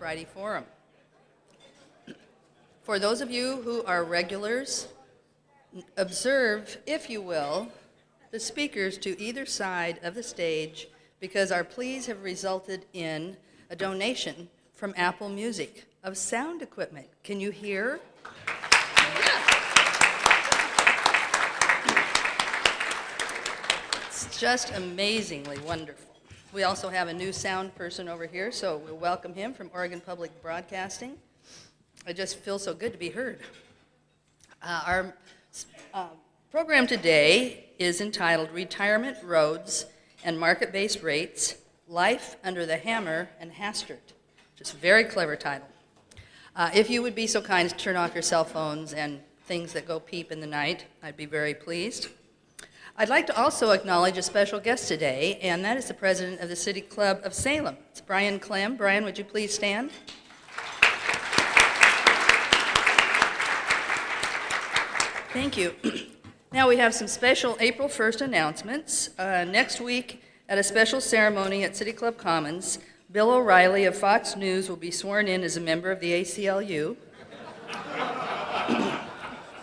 Friday Forum. For those of you who are regulars, observe, if you will, the speakers to either side of the stage because our pleas have resulted in a donation from Apple Music of sound equipment. Can you hear? It's just amazingly wonderful. We also have a new sound person over here, so we'll welcome him from Oregon Public Broadcasting. I just feel so good to be heard. Our program today is entitled Retirement Roads and Market-Based Rates, Life Under the Hammer and Hastert. Just a very clever title. If you would be so kind as to turn off your cell phones and things that go peep in the night, I'd be very pleased. I'd like to also acknowledge a special guest today, and that is the president of the City Club of Salem. It's Brian Clem. Brian, would you please stand? Thank you. Now we have some special April 1st announcements. Next week, at a special ceremony at City Club Commons, Bill O'Reilly of Fox News will be sworn in as a member of the ACLU.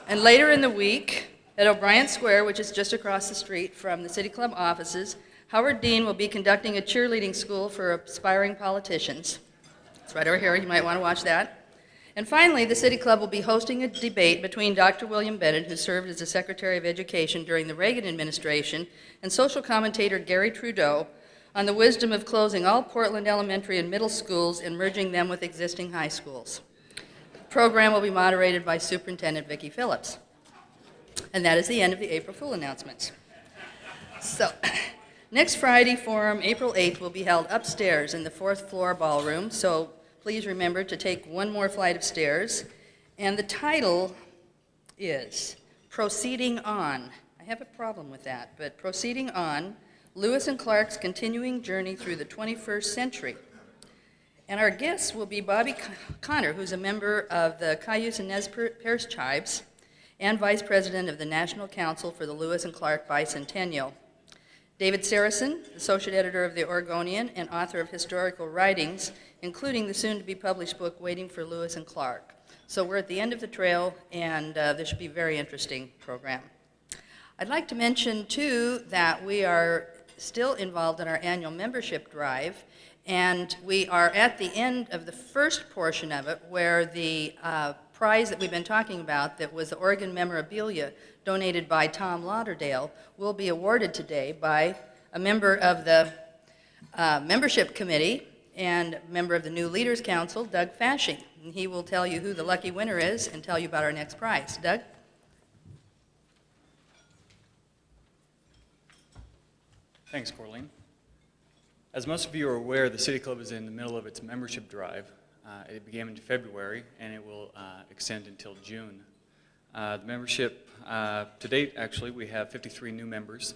And later in the week, at O'Brien Square, which is just across the street from the City Club offices, Howard Dean will be conducting a cheerleading school for aspiring politicians. It's right over here. You might want to watch that. And finally, the City Club will be hosting a debate between Dr. William Bennett, who served as the Secretary of Education during the Reagan administration, and social commentator Gary Trudeau on the wisdom of closing all Portland elementary and middle schools and merging them with existing high schools. The program will be moderated by Superintendent Vicki Phillips. And that is the end of the April Fool announcements. So, next Friday Forum, April 8th, will be held upstairs in the 4th floor ballroom, so please remember to take one more flight of stairs. And the title is Proceeding On. I have a problem with that, but Proceeding On, Lewis and Clark's Continuing Journey Through the 21st Century. And our guests will be Bobby Connor, who's a member of the Cayuse and Nez Perce tribes, and Vice President of the National Council for the Lewis and Clark Bicentennial. David Saracen, Associate Editor of the Oregonian and author of historical writings, including the soon-to-be-published book, Waiting for Lewis and Clark. So we're at the end of the trail, and this should be a very interesting program. I'd like to mention, too, that we are still involved in our annual membership drive, and we are at the end of the first portion of it, where the prize that we've been talking about, that was the Oregon memorabilia donated by Tom Lauderdale, will be awarded today by a member of the membership committee and member of the New Leaders Council, Doug Fashing. And he will tell you who the lucky winner is and tell you about our next prize. Doug? Thanks, Corleen. As most of you are aware, the City Club is in the middle of its membership drive. It began in February, and it will extend until June. The membership, to date, actually, we have 53 new members.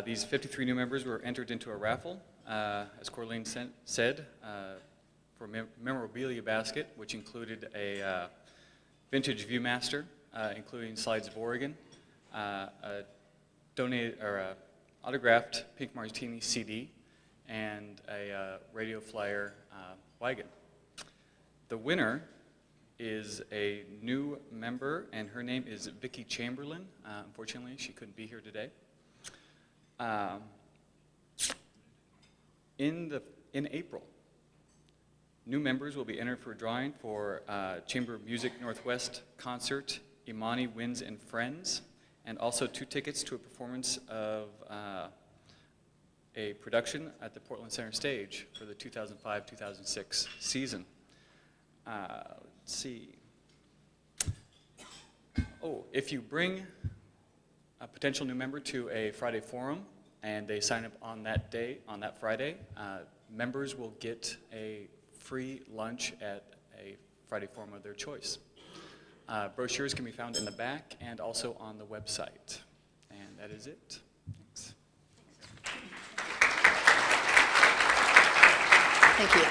These 53 new members were entered into a raffle, as Corleen said, for a memorabilia basket, which included a vintage Viewmaster, including Slides of Oregon, a autographed Pink Martini CD, and a Radio Flyer wagon. The winner is a new member, and her name is Vicki Chamberlain. Unfortunately, she couldn't be here today. In April, new members will be entered for a drawing for Chamber of Music Northwest concert, Imani Winds and Friends, and also 2 tickets to a performance of a production at the Portland Center Stage for the 2005-2006 season. Let's see. Oh, if you bring a potential new member to a Friday forum and they sign up on that day, on that Friday, members will get a free lunch at a Friday forum of their choice. Brochures can be found in the back and also on the website. And that is it. Thanks. Thank you.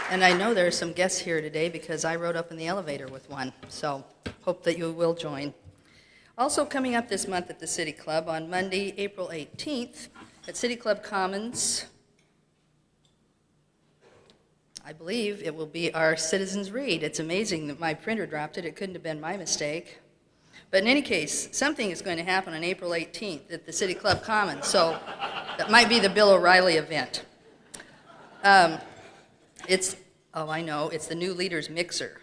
And I know there are some guests here today because I rode up in the elevator with one, so hope that you will join. Also coming up this month at the City Club on Monday, April 18th, at City Club Commons, I believe it will be our citizens' read. It's amazing that my printer dropped it. It couldn't have been my mistake. But in any case, something is going to happen on April 18th at the City Club Commons, so that might be the Bill O'Reilly event. It's the new Leaders Mixer,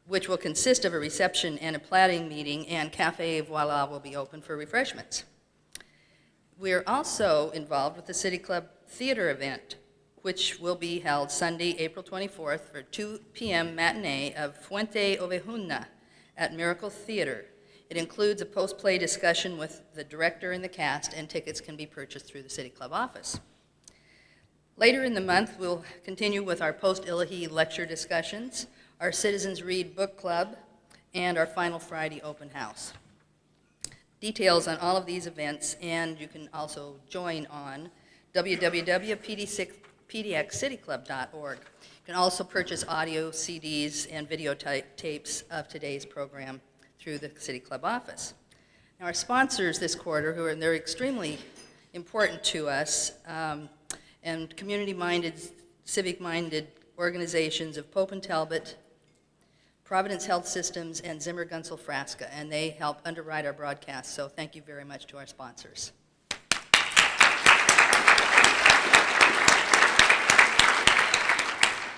which will consist of a reception and a plating meeting, and Cafe Voila will be open for refreshments. We are also involved with the City Club Theater event, which will be held Sunday, April 24th for 2 p.m. matinee of Fuente Ovejuna at Miracle Theater. It includes a post-play discussion with the director and the cast, and tickets can be purchased through the City Club office. Later in the month, we'll continue with our post-Illahee lecture discussions, our Citizens Read Book Club, and our final Friday open house. Details on all of these events, and you can also join on www.pdxcityclub.org. You can also purchase audio CDs and video tapes of today's program through the City Club office. Now, our sponsors this quarter, they're extremely important to us, and community-minded, civic-minded organizations of Pope and Talbot, Providence Health Systems, and Zimmer Gunsel Frasca, and they help underwrite our broadcast, so thank you very much to our sponsors.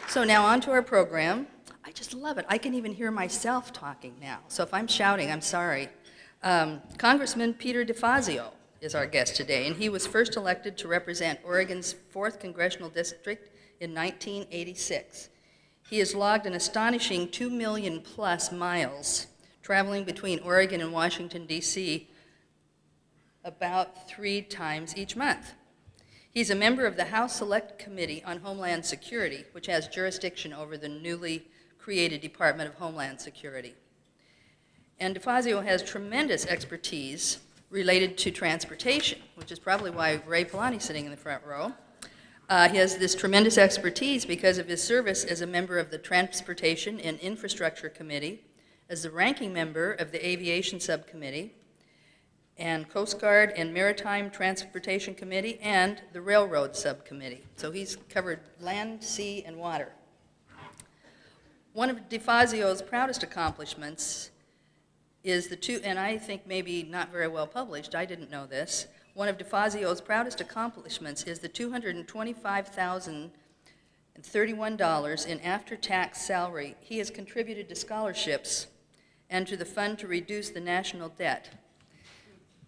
So now on to our program. I just love it. I can even hear myself talking now, so if I'm shouting, I'm sorry. Congressman Peter DeFazio is our guest today, and he was first elected to represent Oregon's 4th Congressional District in 1986. He has logged an astonishing 2 million plus miles traveling between Oregon and Washington, D.C. about 3 times each month. He's a member of the House Select Committee on Homeland Security, which has jurisdiction over the newly created Department of Homeland Security. And DeFazio has tremendous expertise related to transportation, which is probably why Ray Polani's sitting in the front row. He has this tremendous expertise because of his service as a member of the Transportation and Infrastructure Committee, as the ranking member of the Aviation Subcommittee, and Coast Guard and Maritime Transportation Committee, and the Railroad Subcommittee. So he's covered land, sea, and water. One of DeFazio's proudest accomplishments is and I think maybe not very well published, I didn't know this, one of DeFazio's proudest accomplishments is the $225,031 in after-tax salary he has contributed to scholarships and to the fund to reduce the national debt.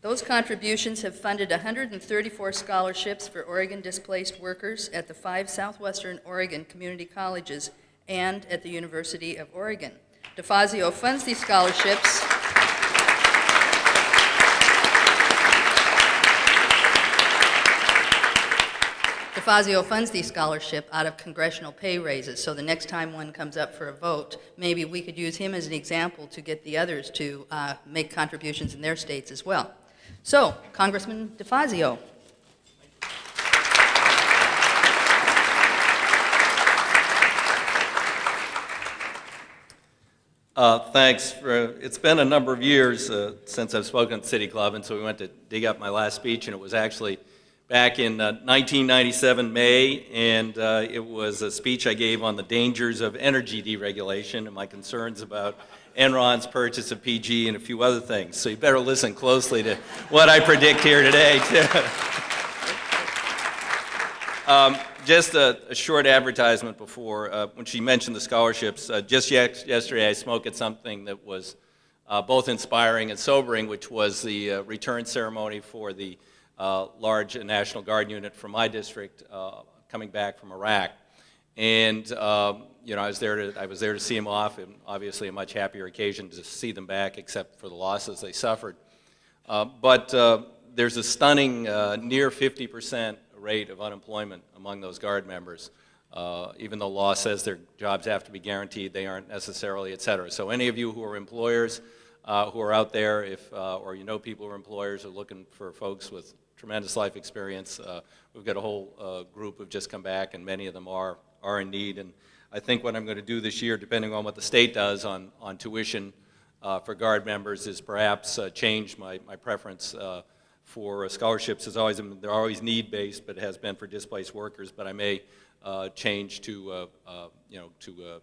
Those contributions have funded 134 scholarships for Oregon displaced workers at the 5 Southwestern Oregon community colleges and at the University of Oregon. DeFazio funds these scholarships out of congressional pay raises, so the next time one comes up for a vote, maybe we could use him as an example to get the others to make contributions in their states as well. So, Congressman DeFazio. Thanks. It's been a number of years since I've spoken at City Club, and so we went to dig up my last speech, and it was actually back in 1997 May, and it was a speech I gave on the dangers of energy deregulation and my concerns about Enron's purchase of PG and a few other things. So you better listen closely to what I predict here today, too. Just a short advertisement before, when she mentioned the scholarships. Just yesterday I spoke at something that was both inspiring and sobering, which was the return ceremony for the large National Guard unit from my district coming back from Iraq. And you know, I was there to see them off, and obviously a much happier occasion to see them back, except for the losses they suffered. But there's a stunning near 50% rate of unemployment among those Guard members. Even though law says their jobs have to be guaranteed, they aren't necessarily, et cetera. So any of you who are employers who are out there, or you know people who are employers who are looking for folks with tremendous life experience, we've got a whole group who've just come back, and many of them are in need. And I think what I'm going to do this year, depending on what the state does on tuition for Guard members, is perhaps change my preference for scholarships. They're always need-based, but it has been for displaced workers. But I may change to,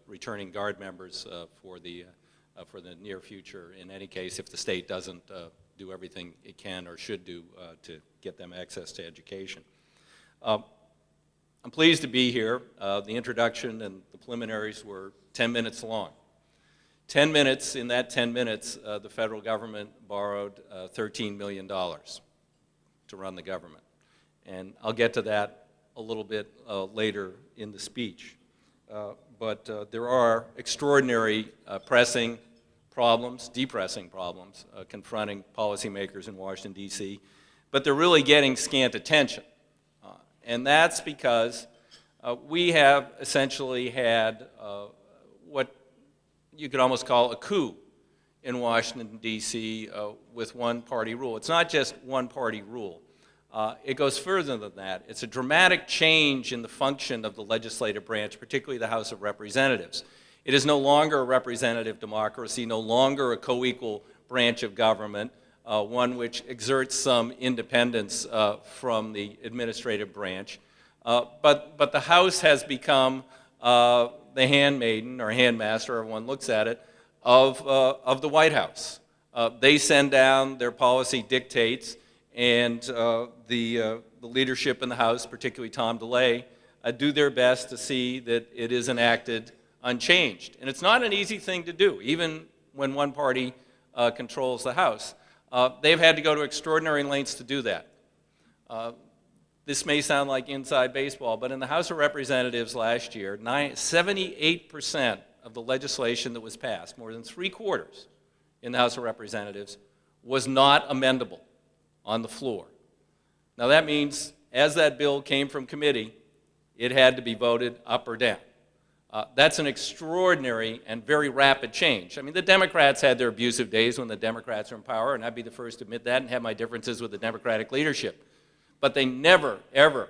returning guard members for the near future, in any case, if the state doesn't do everything it can or should do to get them access to education. I'm pleased to be here. The introduction and the preliminaries were 10 minutes long. 10 minutes, in that 10 minutes, the federal government borrowed $13 million to run the government. And I'll get to that a little bit later in the speech. But there are extraordinary pressing problems, depressing problems, confronting policymakers in Washington, D.C., but they're really getting scant attention. And that's because we have essentially had what you could almost call a coup in Washington, D.C. With one-party rule. It's not just one-party rule. It goes further than that. It's a dramatic change in the function of the legislative branch, particularly the House of Representatives. It is no longer a representative democracy, no longer a co-equal branch of government, one which exerts some independence from the administrative branch. But the House has become the handmaiden or handmaster, however one looks at it, of the White House. They send down their policy dictates, and the leadership in the House, particularly Tom DeLay, do their best to see that it is enacted unchanged. And it's not an easy thing to do, even when one party controls the House. They've had to go to extraordinary lengths to do that. This may sound like inside baseball, but in the House of Representatives last year, 78% of the legislation that was passed, more than 3/4 in the House of Representatives, was not amendable on the floor. Now that means, as that bill came from committee, it had to be voted up or down. That's an extraordinary and very rapid change. I mean, the Democrats had their abusive days when the Democrats were in power, and I'd be the first to admit that and have my differences with the Democratic leadership. But they never, ever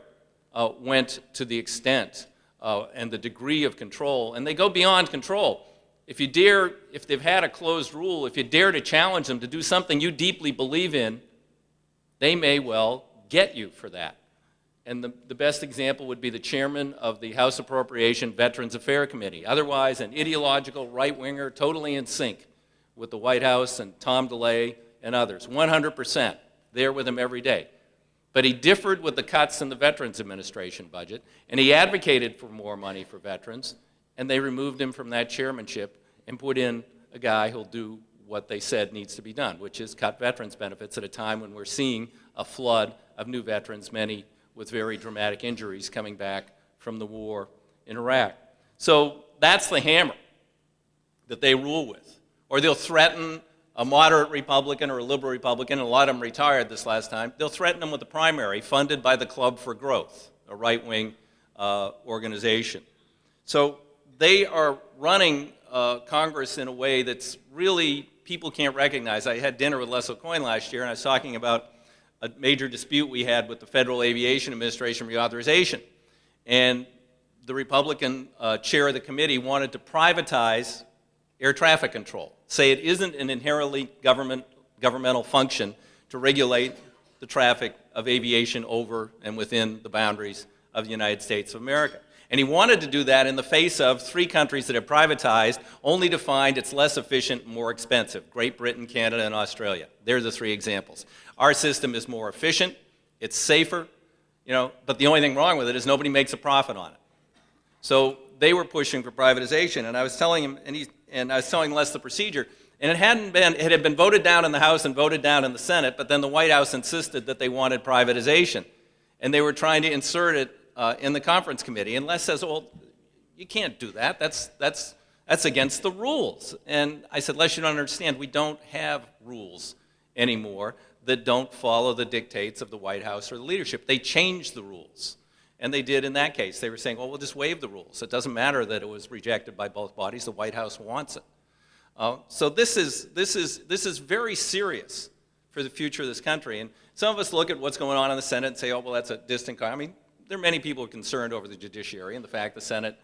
went to the extent and the degree of control, and they go beyond control. If they've had a closed rule, if you dare to challenge them to do something you deeply believe in, they may well get you for that. And the best example would be the chairman of the House Appropriation Veterans Affairs Committee, otherwise an ideological right-winger, totally in sync with the White House and Tom DeLay and others, 100% there with him every day. But he differed with the cuts in the Veterans Administration budget, and he advocated for more money for veterans, and they removed him from that chairmanship and put in a guy who'll do what they said needs to be done, which is cut veterans benefits at a time when we're seeing a flood of new veterans, many with very dramatic injuries coming back from the war in Iraq. So that's the hammer that they rule with. Or they'll threaten a moderate Republican or a liberal Republican, and a lot of them retired this last time, they'll threaten them with a primary funded by the Club for Growth, a right-wing organization. So they are running Congress in a way that's really, people can't recognize. I had dinner with Les O'Coin last year, and I was talking about a major dispute we had with the Federal Aviation Administration reauthorization. And the Republican chair of the committee wanted to privatize air traffic control, say it isn't an inherently governmental function to regulate the traffic of aviation over and within the boundaries of the United States of America. And he wanted to do that in the face of 3 countries that have privatized, only to find it's less efficient and more expensive: Great Britain, Canada, and Australia. They're the 3 examples. Our system is more efficient, it's safer, but the only thing wrong with it is nobody makes a profit on it. So they were pushing for privatization, and I was telling him, and I was telling Les the procedure, and it had been voted down in the House and voted down in the Senate, but then the White House insisted that they wanted privatization, and they were trying to insert it in the conference committee. And Les says, well, you can't do that. That's against the rules. And I said, Les, you don't understand. We don't have rules anymore that don't follow the dictates of the White House or the leadership. They changed the rules. And they did in that case. They were saying, well, we'll just waive the rules. It doesn't matter that it was rejected by both bodies. The White House wants it. So this is very serious for the future of this country. And some of us look at what's going on in the Senate and say, oh, well, that's a distant I mean, there are many people concerned over the judiciary and the fact the Senate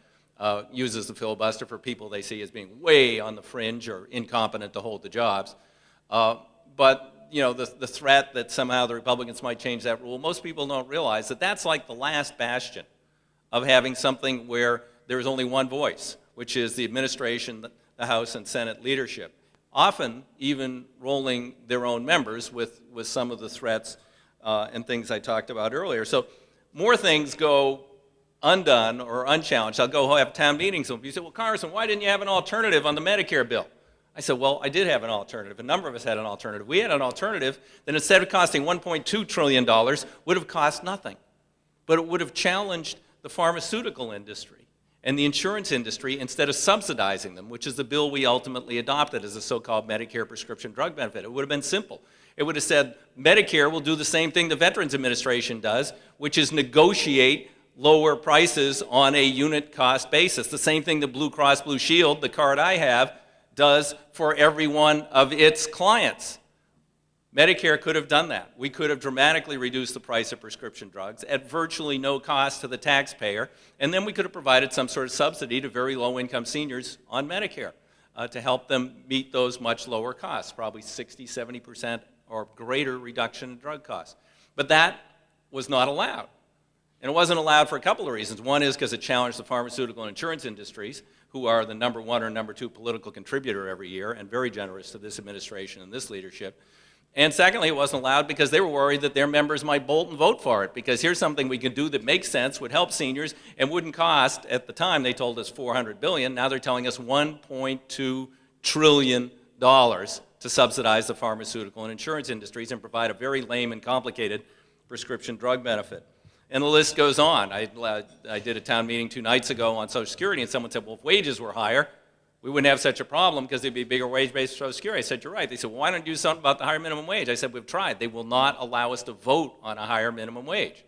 uses the filibuster for people they see as being way on the fringe or incompetent to hold the jobs. But the threat that somehow the Republicans might change that rule, most people don't realize that that's like the last bastion of having something where there is only one voice, which is the administration, the House and Senate leadership, often even rolling their own members with some of the threats and things I talked about earlier. So more things go undone or unchallenged. I'll go have town meetings and you say, well, Congressman, why didn't you have an alternative on the Medicare bill? I said, well, I did have an alternative. A number of us had an alternative. We had an alternative that instead of costing $1.2 trillion would have cost nothing. But it would have challenged the pharmaceutical industry and the insurance industry instead of subsidizing them, which is the bill we ultimately adopted as a so-called Medicare prescription drug benefit. It would have been simple. It would have said Medicare will do the same thing the Veterans Administration does, which is negotiate lower prices on a unit cost basis. The same thing that Blue Cross Blue Shield, the card I have, does for every one of its clients. Medicare could have done that. We could have dramatically reduced the price of prescription drugs at virtually no cost to the taxpayer, and then we could have provided some sort of subsidy to very low-income seniors on Medicare to help them meet those much lower costs, probably 60, 70% or greater reduction in drug costs. But that was not allowed. And it wasn't allowed for a couple of reasons. One is because it challenged the pharmaceutical and insurance industries, who are the number one or number two political contributor every year and very generous to this administration and this leadership. And secondly, it wasn't allowed because they were worried that their members might bolt and vote for it, because here's something we can do that makes sense, would help seniors, and wouldn't cost, at the time they told us $400 billion, now they're telling us $1.2 trillion to subsidize the pharmaceutical and insurance industries and provide a very lame and complicated prescription drug benefit. And the list goes on. I did a town meeting 2 nights ago on Social Security, and someone said, well, if wages were higher, we wouldn't have such a problem because there'd be a bigger wage base for Social Security. I said, you're right. They said, well, why don't you do something about the higher minimum wage? I said, we've tried. They will not allow us to vote on a higher minimum wage.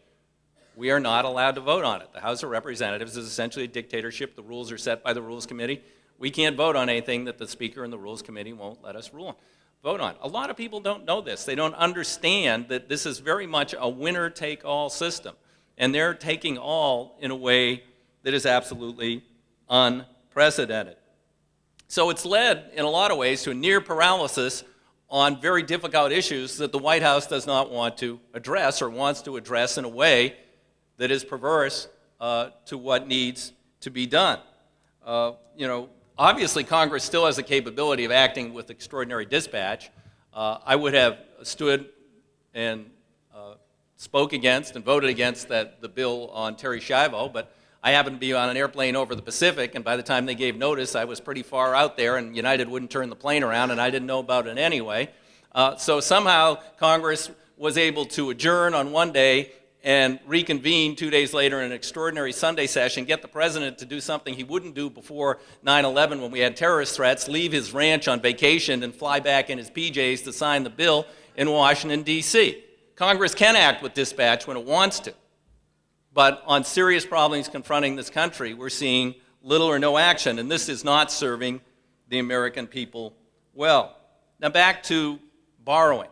We are not allowed to vote on it. The House of Representatives is essentially a dictatorship. The rules are set by the Rules Committee. We can't vote on anything that the Speaker and the Rules Committee won't let us vote on. A lot of people don't know this. They don't understand that this is very much a winner-take-all system. And they're taking all in a way that is absolutely unprecedented. So it's led, in a lot of ways, to a near paralysis on very difficult issues that the White House does not want to address, or wants to address in a way that is perverse to what needs to be done. Obviously, Congress still has the capability of acting with extraordinary dispatch. I would have stood and spoke against and voted against the bill on Terry Schiavo, but I happened to be on an airplane over the Pacific, and by the time they gave notice, I was pretty far out there, and United wouldn't turn the plane around, and I didn't know about it anyway. So somehow Congress was able to adjourn on one day and reconvene 2 days later in an extraordinary Sunday session, get the president to do something he wouldn't do before 9/11 when we had terrorist threats, leave his ranch on vacation and fly back in his PJs to sign the bill in Washington, D.C. Congress can act with dispatch when it wants to. But on serious problems confronting this country, we're seeing little or no action, and this is not serving the American people well. Now back to borrowing.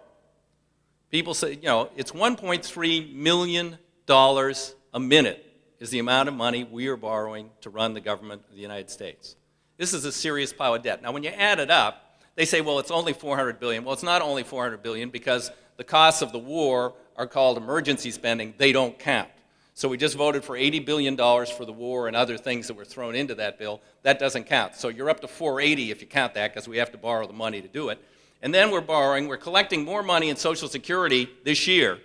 People say, it's $1.3 million a minute is the amount of money we are borrowing to run the government of the United States. This is a serious pile of debt. Now when you add it up, they say, well, it's only $400 billion. Well, it's not only $400 billion because the costs of the war are called emergency spending. They don't count. So we just voted for $80 billion for the war and other things that were thrown into that bill. That doesn't count. So you're up to $480 if you count that, because we have to borrow the money to do it. And then we're collecting more money in Social Security this year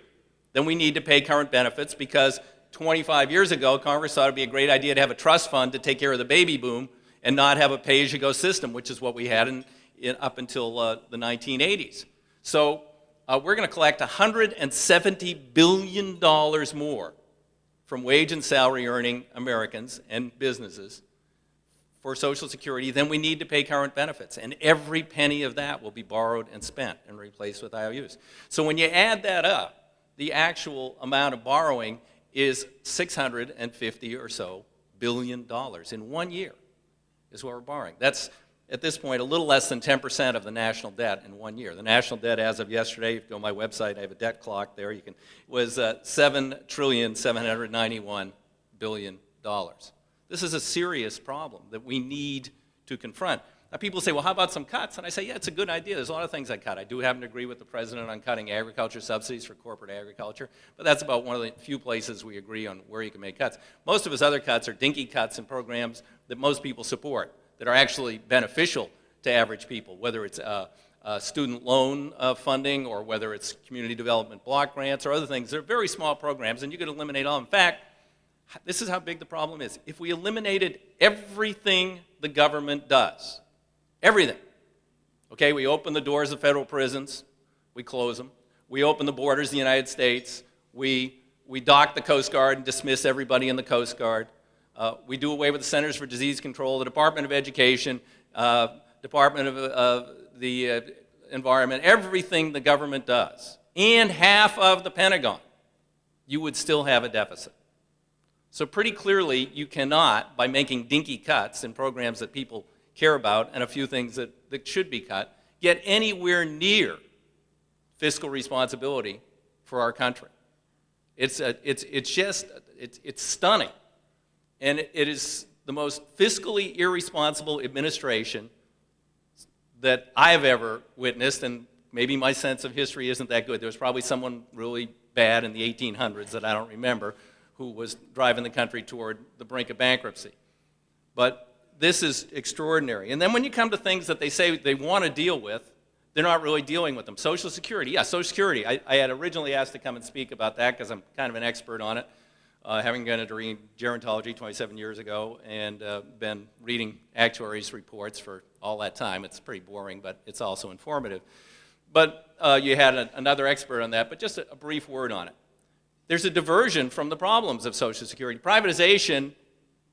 than we need to pay current benefits, because 25 years ago, Congress thought it would be a great idea to have a trust fund to take care of the baby boom and not have a pay-as-you-go system, which is what we had up until the 1980s. So we're going to collect $170 billion more from wage and salary earning Americans and businesses for Social Security than we need to pay current benefits. And every penny of that will be borrowed and spent and replaced with IOUs. So when you add that up, the actual amount of borrowing is $650 or so billion in 1 year is what we're borrowing. That's, at this point, a little less than 10% of the national debt in 1 year. The national debt as of yesterday, if you go on my website, I have a debt clock there, was $7,791 billion. This is a serious problem that we need to confront. Now people say, well, how about some cuts? And I say, yeah, it's a good idea. There's a lot of things I cut. I do happen to agree with the president on cutting agriculture subsidies for corporate agriculture, but that's about one of the few places we agree on where you can make cuts. Most of his other cuts are dinky cuts in programs that most people support, that are actually beneficial to average people, whether it's student loan funding or whether it's community development block grants or other things. They're very small programs, and you could eliminate all. In fact, this is how big the problem is. If we eliminated everything the government does, everything, okay, we open the doors of federal prisons, we close them. We open the borders of the United States. We dock the Coast Guard and dismiss everybody in the Coast Guard. We do away with the Centers for Disease Control, the Department of Education, Department of the Environment, everything the government does, and half of the Pentagon, you would still have a deficit. So pretty clearly, you cannot, by making dinky cuts in programs that people care about and a few things that should be cut, get anywhere near fiscal responsibility for our country. It's stunning. And it is the most fiscally irresponsible administration that I've ever witnessed, and maybe my sense of history isn't that good. There was probably someone really bad in the 1800s that I don't remember who was driving the country toward the brink of bankruptcy. But this is extraordinary. And then when you come to things that they say they want to deal with, they're not really dealing with them. Social Security, yeah, Social Security. I had originally asked to come and speak about that because I'm kind of an expert on it, having gone into gerontology 27 years ago and been reading actuaries' reports for all that time. It's pretty boring, but it's also informative. But you had another expert on that, but just a brief word on it. There's a diversion from the problems of Social Security. Privatization,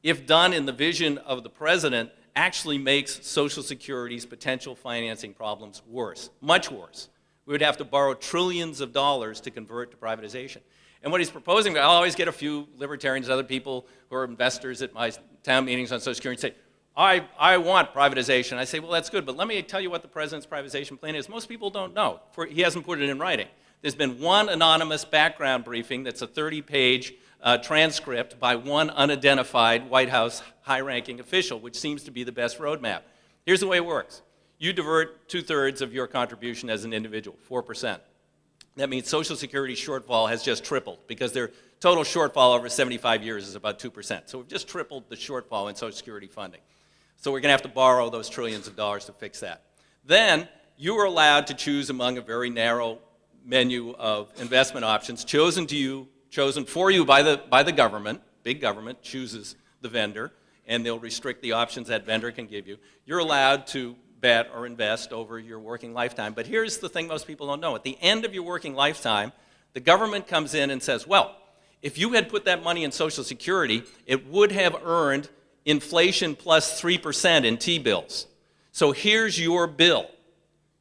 if done in the vision of the president, actually makes Social Security's potential financing problems worse, much worse. We would have to borrow trillions of dollars to convert to privatization. And what he's proposing, I'll always get a few libertarians, other people who are investors at my town meetings on Social Security say, I want privatization. I say, well, that's good, but let me tell you what the president's privatization plan is. Most people don't know. He hasn't put it in writing. There's been one anonymous background briefing that's a 30-page transcript by one unidentified White House high-ranking official, which seems to be the best roadmap. Here's the way it works. You divert 2/3 of your contribution as an individual, 4%. That means Social Security shortfall has just tripled because their total shortfall over 75 years is about 2%. So we've just tripled the shortfall in Social Security funding. So we're going to have to borrow those trillions of dollars to fix that. Then you are allowed to choose among a very narrow menu of investment options chosen for you by the government. Big government chooses the vendor, and they'll restrict the options that vendor can give you. You're allowed to bet or invest over your working lifetime. But here's the thing most people don't know. At the end of your working lifetime, the government comes in and says, well, if you had put that money in Social Security, it would have earned inflation plus 3% in T-bills. So here's your bill.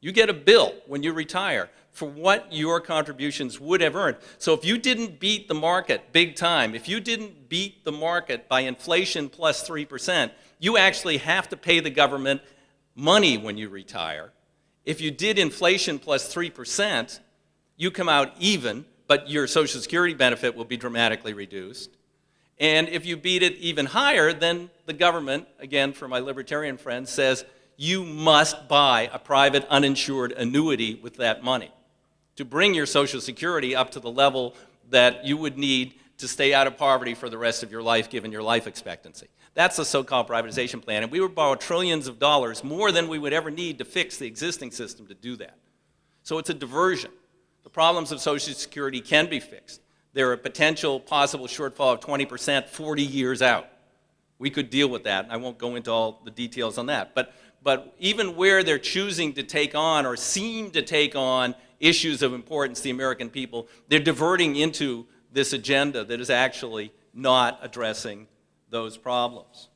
You get a bill when you retire for what your contributions would have earned. So if you didn't beat the market big time, if you didn't beat the market by inflation plus 3%, you actually have to pay the government money when you retire. If you did inflation plus 3%, you come out even, but your Social Security benefit will be dramatically reduced. And if you beat it even higher, then the government, again for my libertarian friends, says you must buy a private uninsured annuity with that money to bring your Social Security up to the level that you would need to stay out of poverty for the rest of your life given your life expectancy. That's the so-called privatization plan, and we would borrow trillions of dollars, more than we would ever need to fix the existing system to do that. So it's a diversion. The problems of Social Security can be fixed. There are a potential possible shortfall of 20% 40 years out. We could deal with that, and I won't go into all the details on that. But even where they're choosing to take on or seem to take on issues of importance to the American people, they're diverting into this agenda that is actually not addressing those problems.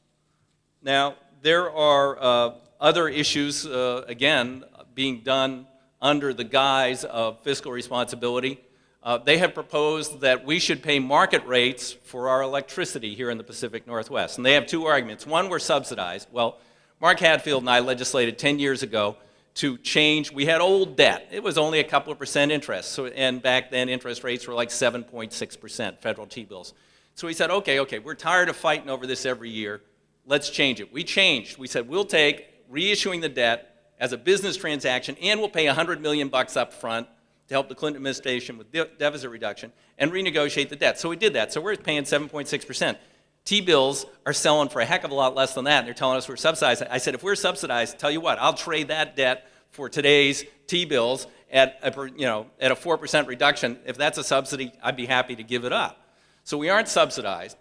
Now, there are other issues, again, being done under the guise of fiscal responsibility. They have proposed that we should pay market rates for our electricity here in the Pacific Northwest. And they have two arguments. One, we're subsidized. Well, Mark Hadfield and I legislated 10 years ago to change. We had old debt. It was only a couple of percent interest. And back then, interest rates were like 7.6%, federal T-bills. So we said, okay, we're tired of fighting over this every year. Let's change it. We changed. We said, we'll take reissuing the debt as a business transaction, and we'll pay $100 million up front to help the Clinton administration with deficit reduction, and renegotiate the debt. So we did that. So we're paying 7.6%. T-bills are selling for a heck of a lot less than that, and they're telling us we're subsidized. I said, if we're subsidized, tell you what, I'll trade that debt for today's T-bills at a 4% reduction. If that's a subsidy, I'd be happy to give it up. So we aren't subsidized.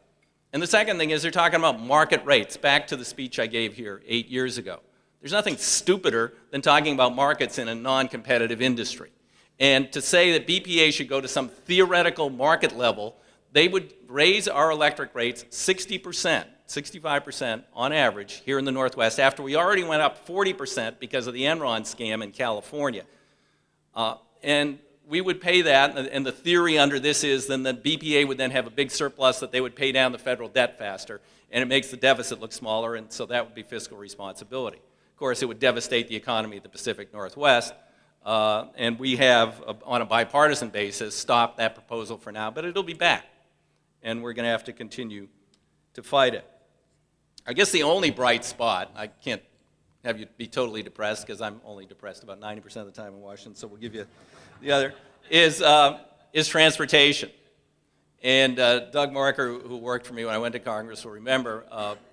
And the second thing is they're talking about market rates, back to the speech I gave here 8 years ago. There's nothing stupider than talking about markets in a non-competitive industry. And to say that BPA should go to some theoretical market level, they would raise our electric rates 60%, 65% on average here in the Northwest, after we already went up 40% because of the Enron scam in California. And we would pay that, and the theory under this is then the BPA would then have a big surplus that they would pay down the federal debt faster, and it makes the deficit look smaller, and so that would be fiscal responsibility. Of course, it would devastate the economy of the Pacific Northwest, and we have, on a bipartisan basis, stopped that proposal for now, but it'll be back, and we're going to have to continue to fight it. I guess the only bright spot, I can't have you be totally depressed, because I'm only depressed about 90% of the time in Washington, so we'll give you the other, is transportation. And Doug Marker, who worked for me when I went to Congress, will remember,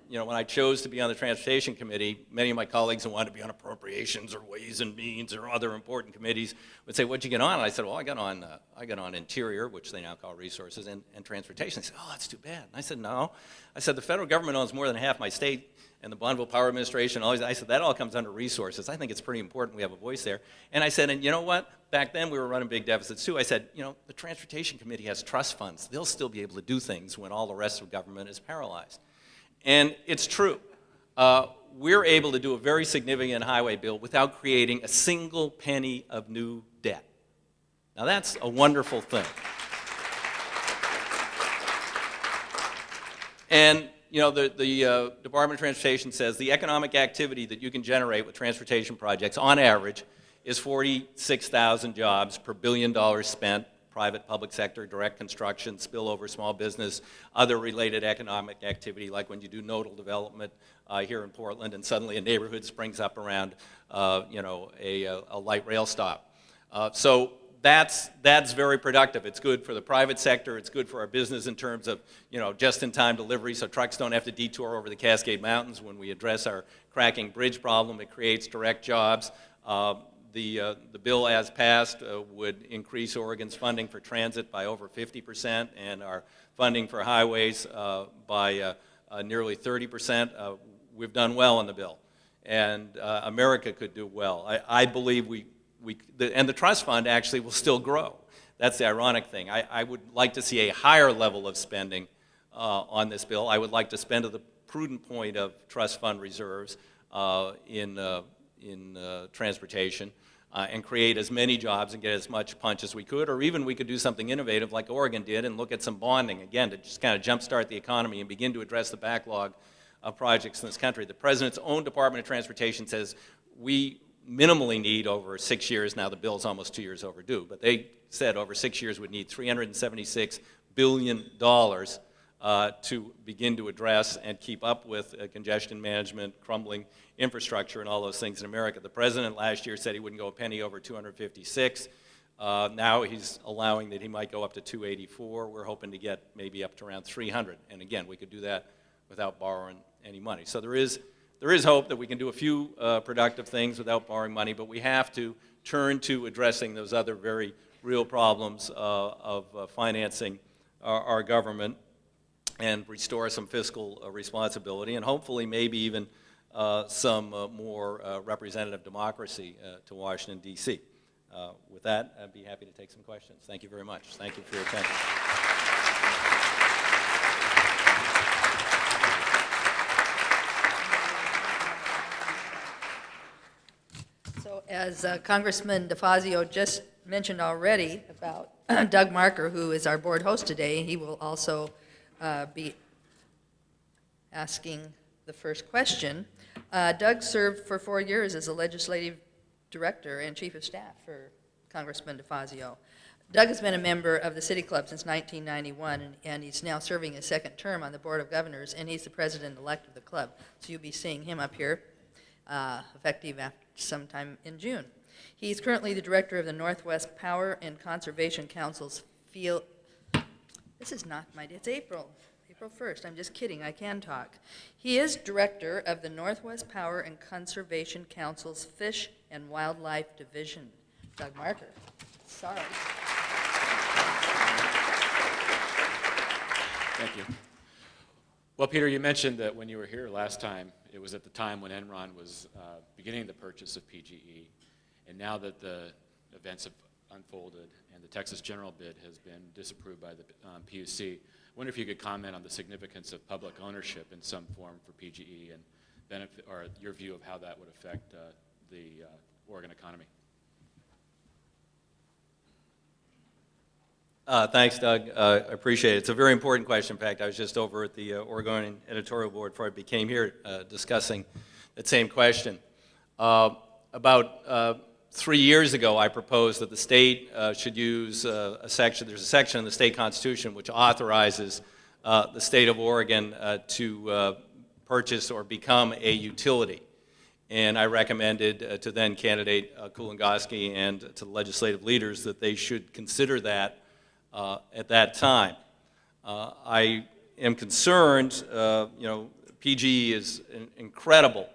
when I chose to be on the Transportation Committee, many of my colleagues who wanted to be on Appropriations or Ways and Means or other important committees would say, what'd you get on? And I said, well, I got on Interior, which they now call Resources, and Transportation. They said, oh, that's too bad. And I said, no. I said, the federal government owns more than half my state, and the Bonneville Power Administration, I said, that all comes under resources. I think it's pretty important we have a voice there. And I said, and you know what? Back then we were running big deficits too. I said, the Transportation Committee has trust funds. They'll still be able to do things when all the rest of government is paralyzed. And it's true. We're able to do a very significant highway bill without creating a single penny of new debt. Now that's a wonderful thing. And the Department of Transportation says the economic activity that you can generate with transportation projects, on average, is 46,000 jobs per $1 billion spent, private, public sector, direct construction, spillover, small business, other related economic activity, like when you do nodal development here in Portland, and suddenly a neighborhood springs up around, a light rail stop. So that's very productive. It's good for the private sector. It's good for our business in terms of, just-in-time delivery, so trucks don't have to detour over the Cascade Mountains when we address our cracking bridge problem. It creates direct jobs. The bill, as passed, would increase Oregon's funding for transit by over 50%, and our funding for highways by nearly 30%. We've done well in the bill, and America could do well. I believe and the trust fund actually will still grow. That's the ironic thing. I would like to see a higher level of spending on this bill. I would like to spend to the prudent point of trust fund reserves in transportation and create as many jobs and get as much punch as we could, or even we could do something innovative like Oregon did and look at some bonding, again, to just kind of jumpstart the economy and begin to address the backlog of projects in this country. The President's own Department of Transportation says we minimally need over 6 years, now the bill's almost 2 years overdue, but they said over 6 years we'd need $376 billion to begin to address and keep up with congestion management, crumbling infrastructure, and all those things in America. The President last year said he wouldn't go a penny over 256. Now he's allowing that he might go up to 284. We're hoping to get maybe up to around 300. And again, we could do that without borrowing any money. So there is hope that we can do a few productive things without borrowing money, but we have to turn to addressing those other very real problems of financing our government and restore some fiscal responsibility, and hopefully maybe even some more representative democracy to Washington, D.C. With that, I'd be happy to take some questions. Thank you very much. Thank you for your attention. So as Congressman DeFazio just mentioned already about Doug Marker, who is our board host today, he will also be asking the first question. Doug served for 4 years as a legislative director and chief of staff for Congressman DeFazio. Doug has been a member of the City Club since 1991, and he's now serving his second term on the Board of Governors, and he's the president-elect of the club. So you'll be seeing him up here. effective sometime in June. He's currently the director of the Northwest Power and Conservation Council's field. This is not my, it's April 1st. I'm just kidding, I can talk. He is director of the Northwest Power and Conservation Council's Fish and Wildlife Division. Doug Marker. Sorry. Thank you. Well, Peter, you mentioned that when you were here last time, it was at the time when Enron was beginning the purchase of PGE. And now that the events have unfolded and the Texas General bid has been disapproved by the PUC, I wonder if you could comment on the significance of public ownership in some form for PGE and benefit, or your view of how that would affect the Oregon economy. Thanks, Doug. I appreciate it. It's a very important question. In fact, I was just over at the Oregonian editorial board before I became here discussing that same question. About 3 years ago, I proposed that the state should use a section, there's a section in the state constitution which authorizes the state of Oregon to purchase or become a utility. And I recommended to then candidate Kulongoski and to the legislative leaders that they should consider that at that time. I am concerned, PGE is an incredible,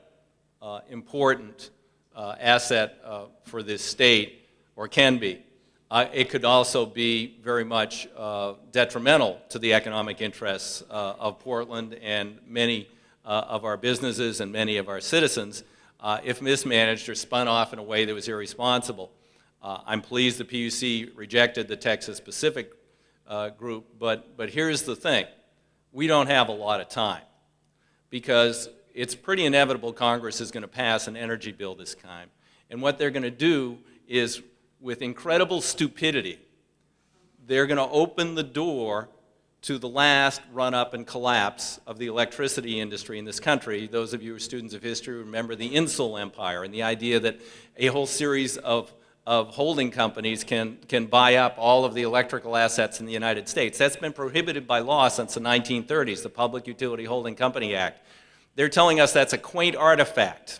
important asset for this state, or can be. It could also be very much detrimental to the economic interests of Portland and many of our businesses and many of our citizens if mismanaged or spun off in a way that was irresponsible. I'm pleased the PUC rejected the Texas Pacific group, but here's the thing. We don't have a lot of time because it's pretty inevitable Congress is going to pass an energy bill this time. And what they're going to do is, with incredible stupidity, they're going to open the door to the last run-up and collapse of the electricity industry in this country. Those of you who are students of history remember the Insul Empire and the idea that a whole series of holding companies can buy up all of the electrical assets in the United States. That's been prohibited by law since the 1930s, the Public Utility Holding Company Act. They're telling us that's a quaint artifact.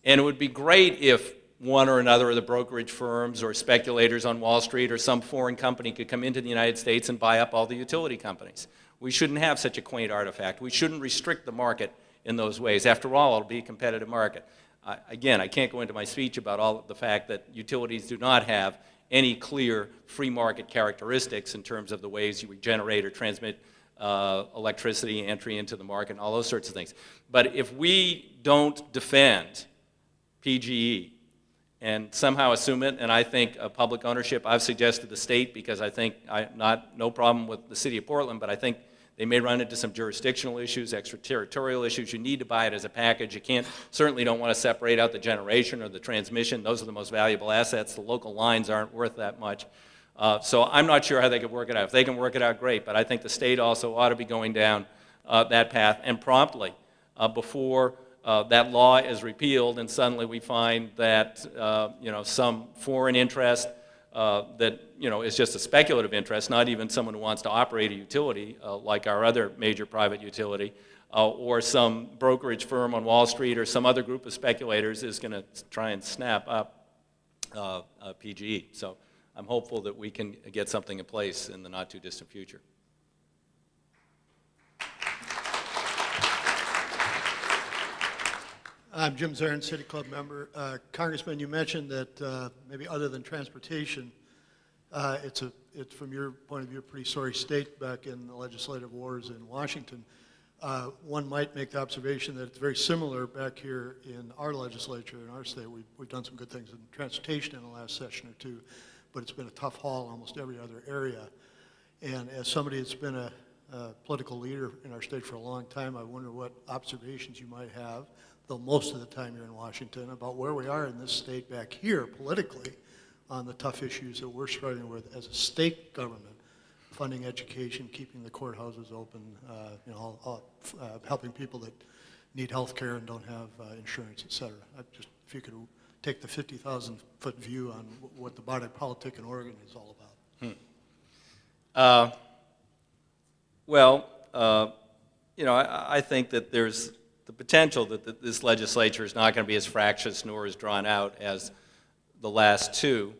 And it would be great if one or another of the brokerage firms or speculators on Wall Street or some foreign company could come into the United States and buy up all the utility companies. We shouldn't have such a quaint artifact. We shouldn't restrict the market in those ways. After all, it'll be a competitive market. Again, I can't go into my speech about all of the fact that utilities do not have any clear free market characteristics in terms of the ways you generate or transmit electricity, entry into the market, and all those sorts of things. But if we don't defend PGE and somehow assume it, and I think public ownership, I've suggested the state because I think, no problem with the city of Portland, but I think they may run into some jurisdictional issues, extraterritorial issues. You need to buy it as a package. You certainly don't want to separate out the generation or the transmission. Those are the most valuable assets. The local lines aren't worth that much. So I'm not sure how they could work it out. If they can work it out, great. But I think the state also ought to be going down that path, and promptly, before that law is repealed and suddenly we find that some foreign interest that is just a speculative interest, not even someone who wants to operate a utility like our other major private utility, or some brokerage firm on Wall Street or some other group of speculators is going to try and snap up PGE. So I'm hopeful that we can get something in place in the not too distant future. I'm Jim Zarin, City Club member. Congressman, you mentioned that maybe other than transportation, it's from your point of view a pretty sorry state back in the legislative wars in Washington. One might make the observation that it's very similar back here in our legislature, in our state. We've done some good things in transportation in the last session or two, but it's been a tough haul in almost every other area. And as somebody that's been a political leader in our state for a long time, I wonder what observations you might have, though most of the time you're in Washington, about where we are in this state back here politically on the tough issues that we're struggling with as a state government, funding education, keeping the courthouses open, helping people that need health care and don't have insurance, et cetera. Just if you could take the 50,000-foot view on what the body politic in Oregon is all about. I think that there's the potential that this legislature is not going to be as fractious nor as drawn out as the last two.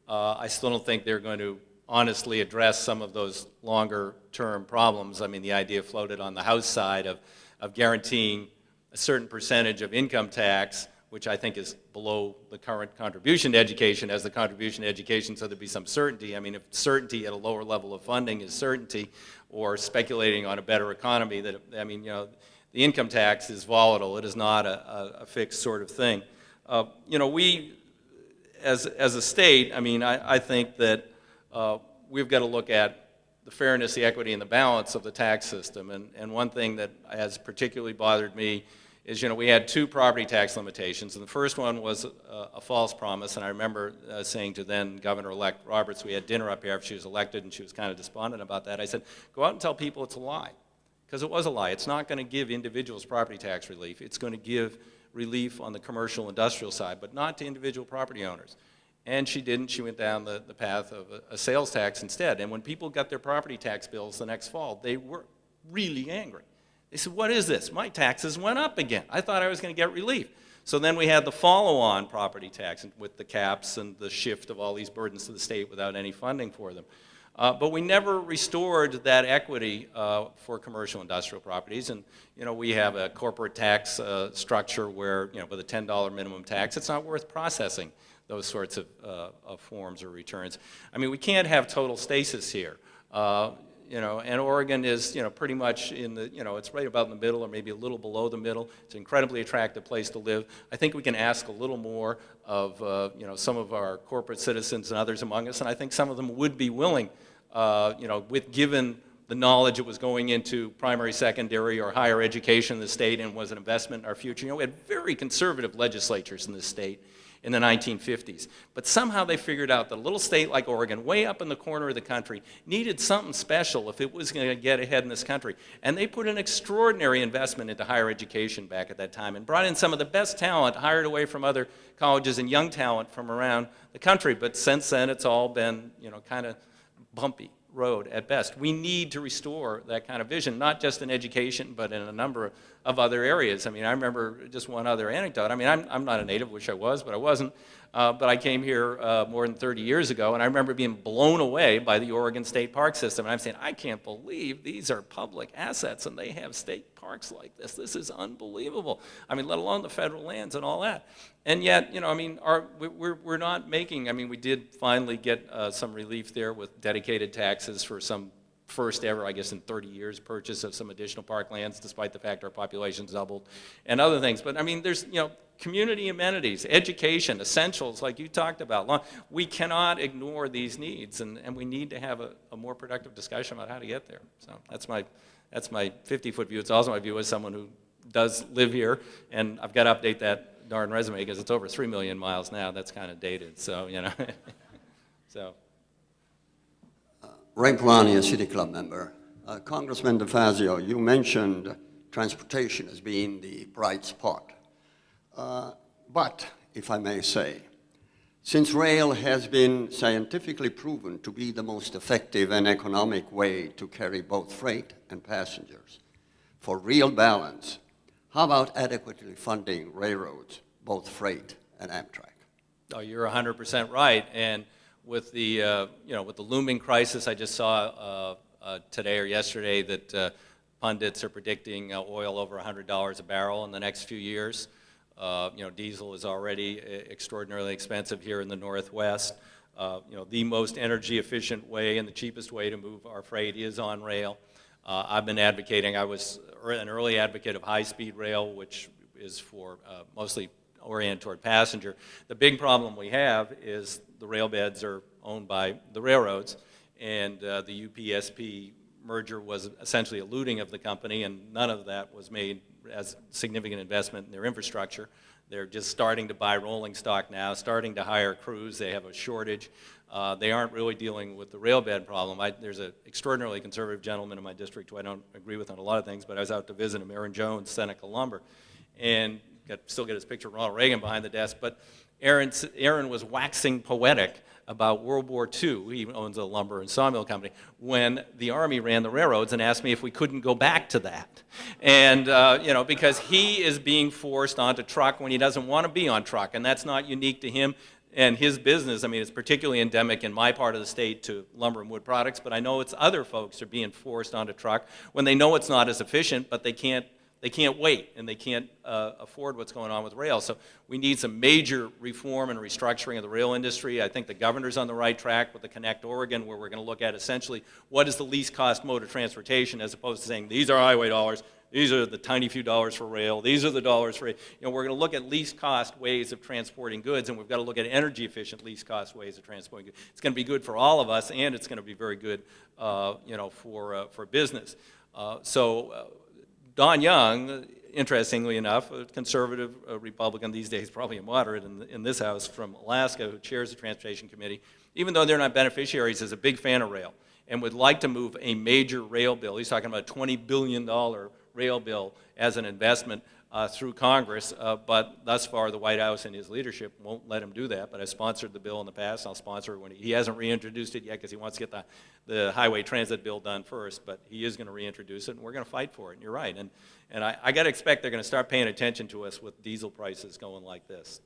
I still don't think they're going to honestly address some of those longer-term problems. I mean, the idea floated on the House side of guaranteeing a certain percentage of income tax, which I think is below the current contribution to education, as the contribution to education, so there'd be some certainty. I mean, if certainty at a lower level of funding is certainty, or speculating on a better economy, that, I mean, you know, the income tax is volatile. It is not a fixed sort of thing. You know, we, as a state, I mean, I think that we've got to look at the fairness, the equity, and the balance of the tax system. And one thing that has particularly bothered me is, you know, we had two property tax limitations, and the first one was a false promise. And I remember saying to then Governor-elect Roberts, we had dinner up here after she was elected, and she was kind of despondent about that. I said, go out and tell people it's a lie, because it was a lie. It's not going to give individuals property tax relief. It's going to give relief on the commercial industrial side, but not to individual property owners. And she didn't. She went down the path of a sales tax instead. And when people got their property tax bills the next fall, they were really angry. They said, what is this? My taxes went up again. I thought I was going to get relief. So then we had the follow-on property tax with the caps and the shift of all these burdens to the state without any funding for them. But we never restored that equity for commercial industrial properties. And, you know, we have a corporate tax structure where, you know, with a $10 minimum tax, it's not worth processing those sorts of forms or returns. I mean, we can't have total stasis here. You know, and Oregon is, you know, pretty much in the, you know, it's right about in the middle or maybe a little below the middle. It's an incredibly attractive place to live. I think we can ask a little more of, you know, some of our corporate citizens and others among us, and I think some of them would be willing, you know, given the knowledge that was going into primary, secondary, or higher education in the state and was an investment in our future. You know, we had very conservative legislatures in this state in the 1950s. But somehow they figured out that a little state like Oregon, way up in the corner of the country, needed something special if it was going to get ahead in this country. And they put an extraordinary investment into higher education back at that time and brought in some of the best talent hired away from other colleges and young talent from around the country. But since then, it's all been, you know, kind of bumpy road at best. We need to restore that kind of vision, not just in education, but in a number of other areas. I mean, I remember just one other anecdote. I mean, I'm not a native, wish I was, but I wasn't. But I came here more than 30 years ago, and I remember being blown away by the Oregon State Park system. And I'm saying, I can't believe these are public assets, and they have state parks like this. This is unbelievable. I mean, let alone the federal lands and all that. And yet, you know, I mean, we're not making, I mean, we did finally get some relief there with dedicated taxes for some first ever, I guess in 30 years, purchase of some additional parklands, despite the fact our population's doubled, and other things. But I mean, there's, you know, community amenities, education, essentials like you talked about. We cannot ignore these needs, and we need to have a more productive discussion about how to get there. So that's my 50-foot view. It's also my view as someone who does live here, and I've got to update that darn resume because it's over 3 million miles now. That's kind of dated, so, you know. So. Ray Polanyi, a City Club member. Congressman DeFazio, you mentioned transportation as being the bright spot. But, if I may say, since rail has been scientifically proven to be the most effective and economic way to carry both freight and passengers, for real balance, how about adequately funding railroads, both freight and Amtrak? Oh, you're 100% right. And with the, you know, with the looming crisis, I just saw today or yesterday that pundits are predicting oil over $100 a barrel in the next few years. You know, diesel is already extraordinarily expensive here in the Northwest. You know, the most energy efficient way and the cheapest way to move our freight is on rail. I've been advocating, I was an early advocate of high-speed rail, which is for mostly oriented toward passenger. The big problem we have is the rail beds are owned by the railroads, and the UPSP merger was essentially a looting of the company, and none of that was made as significant investment in their infrastructure. They're just starting to buy rolling stock now, starting to hire crews. They have a shortage. They aren't really dealing with the rail bed problem. There's an extraordinarily conservative gentleman in my district who I don't agree with on a lot of things, but I was out to visit him, Aaron Jones, Seneca Lumber, and still get his picture of Ronald Reagan behind the desk, but Aaron was waxing poetic about World War II. He owns a lumber and sawmill company, when the Army ran the railroads, and asked me if we couldn't go back to that. And, you know, because he is being forced onto truck when he doesn't want to be on truck, and that's not unique to him and his business. I mean, it's particularly endemic in my part of the state to lumber and wood products, but I know it's other folks are being forced onto truck when they know it's not as efficient, but they can't wait, and they can't afford what's going on with rail. So we need some major reform and restructuring of the rail industry. I think the governor's on the right track with the Connect Oregon, where we're going to look at essentially what is the least cost mode of transportation, as opposed to saying these are highway dollars, these are the tiny few dollars for rail, these are the dollars for, you know, we're going to look at least cost ways of transporting goods, and we've got to look at energy efficient least cost ways of transporting goods. It's going to be good for all of us, and it's going to be very good, you know, for business. Don Young, interestingly enough, a conservative Republican these days, probably a moderate in this House from Alaska, who chairs the Transportation Committee, even though they're not beneficiaries, is a big fan of rail and would like to move a major rail bill. He's talking about a $20 billion rail bill as an investment through Congress, but thus far the White House and his leadership won't let him do that. But I sponsored the bill in the past. I'll sponsor it when he hasn't reintroduced it yet, because he wants to get the highway transit bill done first, but he is going to reintroduce it, and we're going to fight for it, and you're right. And I got to expect they're going to start paying attention to us with diesel prices going like this.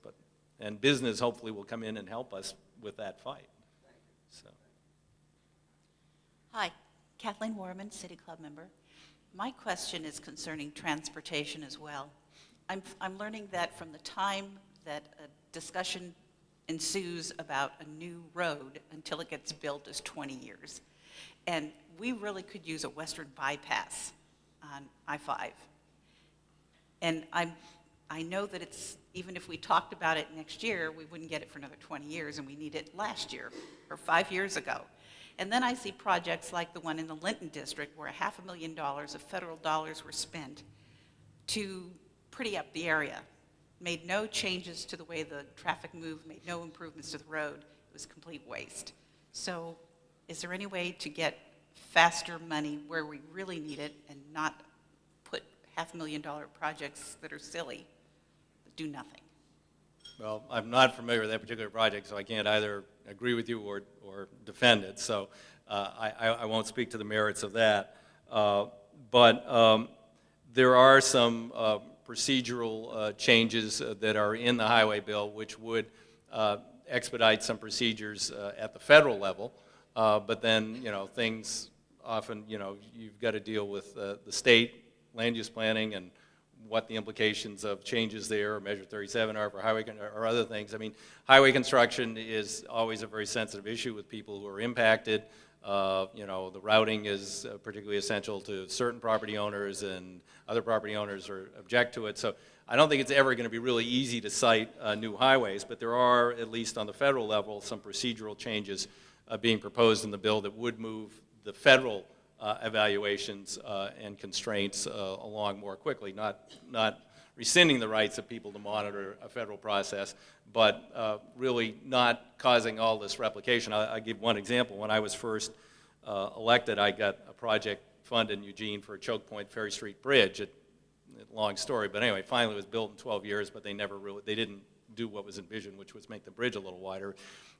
And business hopefully will come in and help us with that fight. So. Hi, Kathleen Warman, City Club member. My question is concerning transportation as well. I'm learning that from the time that a discussion ensues about a new road until it gets built is 20 years. And we really could use a western bypass on I-5. And I know that it's, even if we talked about it next year, we wouldn't get it for another 20 years, and we need it last year or 5 years ago. And then I see projects like the one in the Linton District, where $500,000 of federal dollars were spent to pretty up the area. Made no changes to the way the traffic moved, made no improvements to the road. It was complete waste. So is there any way to get faster money where we really need it and not put $500,000 projects that are silly, that do nothing? Well, I'm not familiar with that particular project, so I can't either agree with you or defend it. So I won't speak to the merits of that. But there are some procedural changes that are in the highway bill, which would expedite some procedures at the federal level. But then, you know, things often, you know, you've got to deal with the state land use planning and what the implications of changes there, or Measure 37 are for highway, or other things. I mean, highway construction is always a very sensitive issue with people who are impacted. You know, the routing is particularly essential to certain property owners, and other property owners object to it. So I don't think it's ever going to be really easy to cite new highways, but there are, at least on the federal level, some procedural changes being proposed in the bill that would move the federal evaluations and constraints along more quickly, not rescinding the rights of people to monitor a federal process, but really not causing all this replication. I'll give one example. When I was first elected, I got a project funded in Eugene for a choke point Ferry Street Bridge. Long story, but anyway, finally it was built in 12 years, but they didn't do what was envisioned, which was make the bridge a little wider,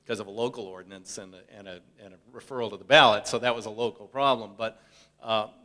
because of a local ordinance and a referral to the ballot. So that was a local problem. But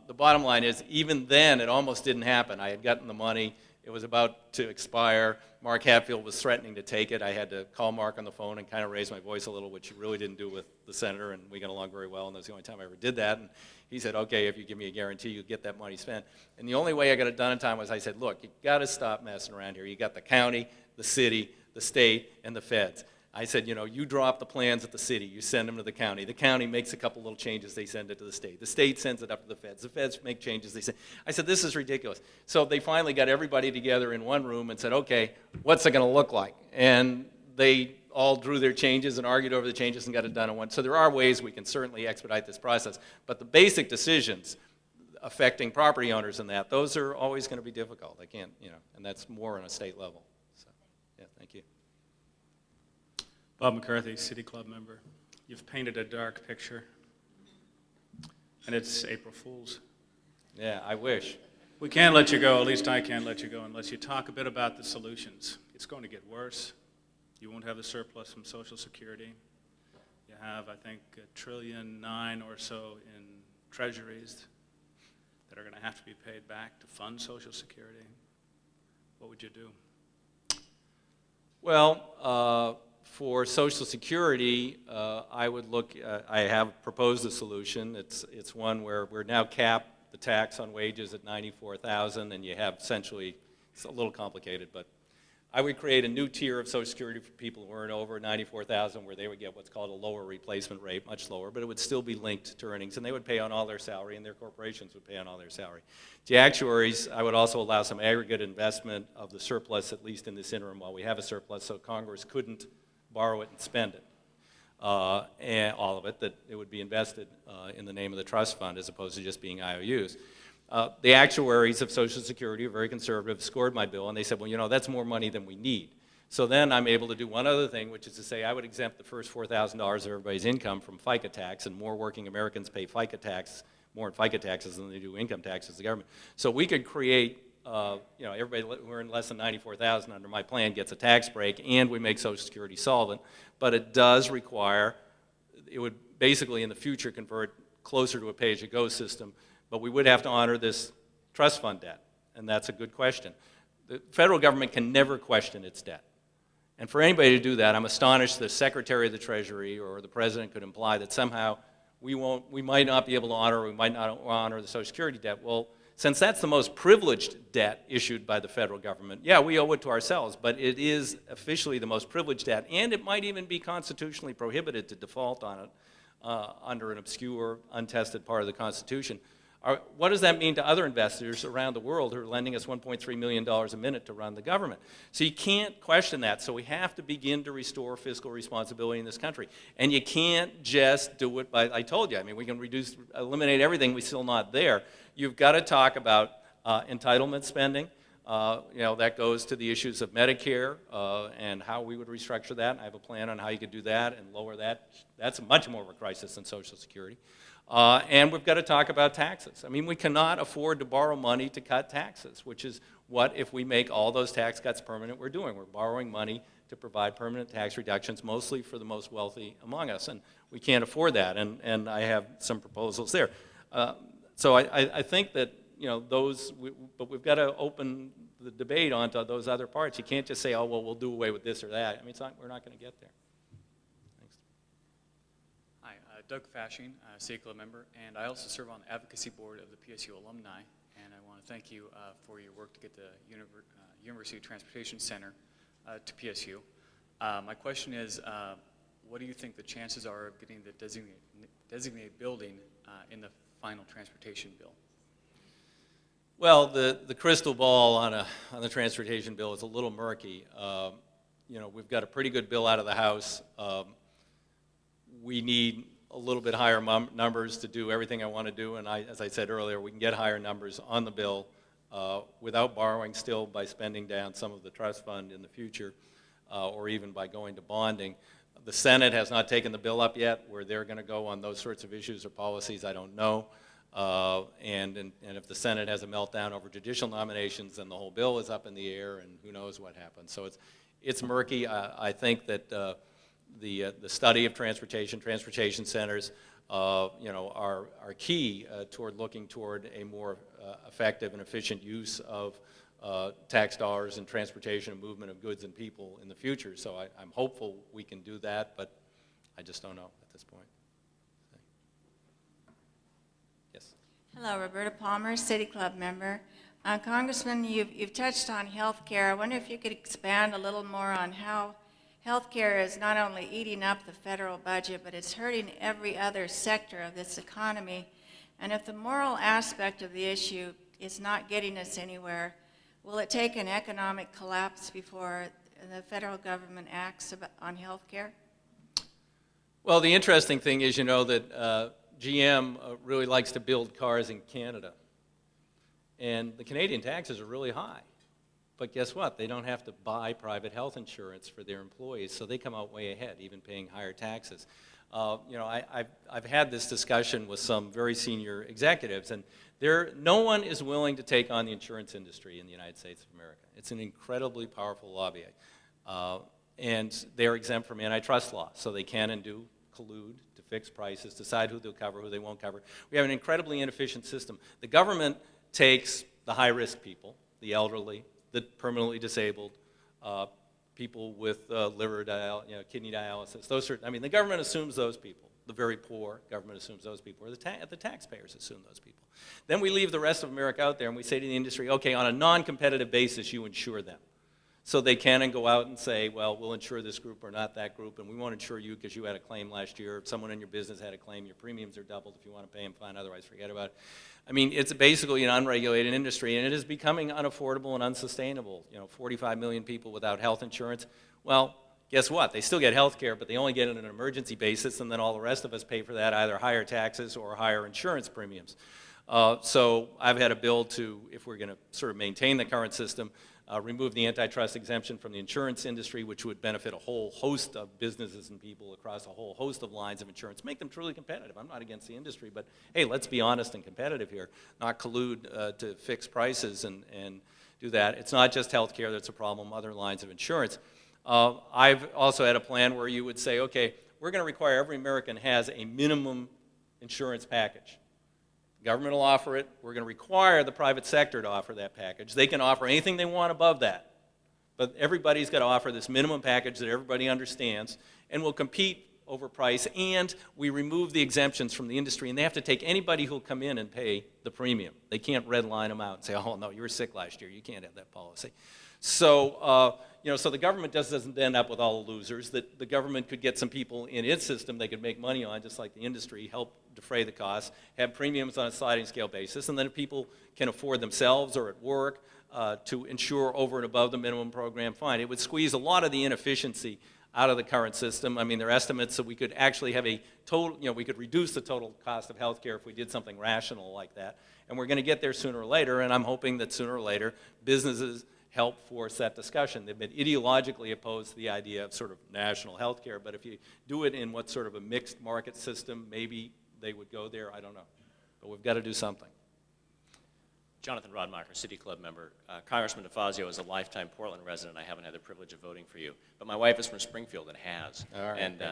the bottom line is, even then, it almost didn't happen. I had gotten the money. It was about to expire. Mark Hatfield was threatening to take it. I had to call Mark on the phone and kind of raise my voice a little, which he really didn't do with the senator, and we got along very well, and that's the only time I ever did that. And he said, okay, if you give me a guarantee, you'll get that money spent. And the only way I got it done in time was I said, look, you got to stop messing around here. You got the county, the city, the state, and the feds. I said, you know, you drop the plans at the city, you send them to the county makes a couple little changes, they send it to the state sends it up to the feds make changes, they send. I said, this is ridiculous. So they finally got everybody together in one room and said, okay, what's it going to look like? And they all drew their changes and argued over the changes and got it done in one. So there are ways we can certainly expedite this process, but the basic decisions affecting property owners and those are always going to be difficult. I can't, you know, and that's more on a state level. So, yeah, thank you. Bob McCarthy, City Club member. You've painted a dark picture, and it's April Fool's. Yeah, I wish. We can't let you go, at least I can't let you go, unless you talk a bit about the solutions. It's going to get worse. You won't have the surplus from Social Security. You have, I think, $1.9 trillion or so in treasuries that are going to have to be paid back to fund Social Security. What would you do? Well, for Social Security, I would look, I have proposed a solution. It's one where we're now capped the tax on wages at $94,000, and you have essentially, it's a little complicated, but I would create a new tier of Social Security for people who earn over $94,000, where they would get what's called a lower replacement rate, much lower, but it would still be linked to earnings, and they would pay on all their salary, and their corporations would pay on all their salary. To actuaries, I would also allow some aggregate investment of the surplus, at least in this interim while we have a surplus, so Congress couldn't borrow it and spend it. And all of it, that it would be invested in the name of the trust fund as opposed to just being IOUs. The actuaries of Social Security are very conservative, scored my bill, and they said, well, you know, that's more money than we need. So then I'm able to do one other thing, which is to say I would exempt the first $4,000 of everybody's income from FICA tax, and more working Americans pay FICA tax, more in FICA taxes than they do income taxes to the government. So we could create, you know, everybody who earned less than $94,000 under my plan gets a tax break, and we make Social Security solvent. But it does require, it would basically in the future convert closer to a pay-as-you-go system, but we would have to honor this trust fund debt, and that's a good question. The federal government can never question its debt. And for anybody to do that, I'm astonished the Secretary of the Treasury or the President could imply that somehow we might not be able to honor, or we might not honor the Social Security debt. Well, since that's the most privileged debt issued by the federal government, yeah, we owe it to ourselves, but it is officially the most privileged debt, and it might even be constitutionally prohibited to default on it under an obscure, untested part of the Constitution. What does that mean to other investors around the world who are lending us $1.3 million a minute to run the government? So you can't question that. So we have to begin to restore fiscal responsibility in this country. And you can't just do it by, I told you, I mean, we can eliminate everything, we're still not there. You've got to talk about entitlement spending. You know, that goes to the issues of Medicare and how we would restructure that. I have a plan on how you could do that and lower that. That's much more of a crisis than Social Security. And we've got to talk about taxes. I mean, we cannot afford to borrow money to cut taxes, which is what, if we make all those tax cuts permanent, we're doing. We're borrowing money to provide permanent tax reductions, mostly for the most wealthy among us. And we can't afford that, and I have some proposals there. So I think that, you know, but we've got to open the debate onto those other parts. You can't just say, oh, well, we'll do away with this or that. I mean, we're not going to get there. Hi, Doug Fashing, City Club member, and I also serve on the advocacy board of the PSU alumni, and I want to thank you for your work to get the University Transportation Center to PSU. My question is, what do you think the chances are of getting the designated building in the final transportation bill? Well, the crystal ball on the transportation bill is a little murky. You know, we've got a pretty good bill out of the House. We need a little bit higher numbers to do everything I want to do, and as I said earlier, we can get higher numbers on the bill without borrowing still by spending down some of the trust fund in the future, or even by going to bonding. The Senate has not taken the bill up yet. Where they're going to go on those sorts of issues or policies, I don't know. And if the Senate has a meltdown over judicial nominations, then the whole bill is up in the air, and who knows what happens. So it's murky. I think that the study of transportation centers, you know, are key toward looking toward a more effective and efficient use of tax dollars and transportation and movement of goods and people in the future. So I'm hopeful we can do that, but I just don't know at this point. Yes. Hello, Roberta Palmer, City Club member. Congressman, you've touched on health care. I wonder if you could expand a little more on how health care is not only eating up the federal budget, but it's hurting every other sector of this economy. And if the moral aspect of the issue is not getting us anywhere, will it take an economic collapse before the federal government acts on health care? Well, the interesting thing is, you know, that GM really likes to build cars in Canada. And the Canadian taxes are really high. But guess what? They don't have to buy private health insurance for their employees, so they come out way ahead, even paying higher taxes. I've had this discussion with some very senior executives, and no one is willing to take on the insurance industry in the United States of America. It's an incredibly powerful lobby, and they're exempt from antitrust law, so they can and do collude to fix prices, decide who they'll cover, who they won't cover. We have an incredibly inefficient system. The government takes the high-risk people, the elderly, the permanently disabled, people with kidney dialysis, the government assumes those people. The very poor, government assumes those people, or the taxpayers assume those people. Then we leave the rest of America out there and we say to the industry, okay, on a non-competitive basis, you insure them. So they can and go out and say, well, we'll insure this group or not that group, and we won't insure you because you had a claim last year. If someone in your business had a claim, your premiums are doubled. If you want to pay them, fine, otherwise forget about it. I mean, it's basically an unregulated industry, and it is becoming unaffordable and unsustainable. 45 million people without health insurance. Well, guess what? They still get health care, but they only get it on an emergency basis, and then all the rest of us pay for that, either higher taxes or higher insurance premiums. So I've had a bill to, if we're going to sort of maintain the current system, remove the antitrust exemption from the insurance industry, which would benefit a whole host of businesses and people across a whole host of lines of insurance, make them truly competitive. I'm not against the industry, but hey, let's be honest and competitive here, not collude to fix prices and do that. It's not just health care that's a problem, other lines of insurance. I've also had a plan where you would say, okay, we're going to require every American has a minimum insurance package. Government will offer it. We're going to require the private sector to offer that package. They can offer anything they want above that. But everybody's got to offer this minimum package that everybody understands, and we'll compete over price, and we remove the exemptions from the industry, and they have to take anybody who'll come in and pay the premium. They can't redline them out and say, oh, no, you were sick last year. You can't have that policy. So, so the government doesn't end up with all the losers. That the government could get some people in its system they could make money on, just like the industry, help defray the costs, have premiums on a sliding scale basis, and then if people can afford themselves or at work to insure over and above the minimum program, fine. It would squeeze a lot of the inefficiency out of the current system. I mean, there are estimates that we could actually have a total, we could reduce the total cost of health care if we did something rational like that. And we're going to get there sooner or later, and I'm hoping that sooner or later businesses help force that discussion. They've been ideologically opposed to the idea of sort of national health care, but if you do it in what's sort of a mixed market system, maybe they would go there, I don't know. But we've got to do something. Jonathan Rodmacher, City Club member. Congressman DeFazio is a lifetime Portland resident. I haven't had the privilege of voting for you. But my wife is from Springfield and has. All right. And,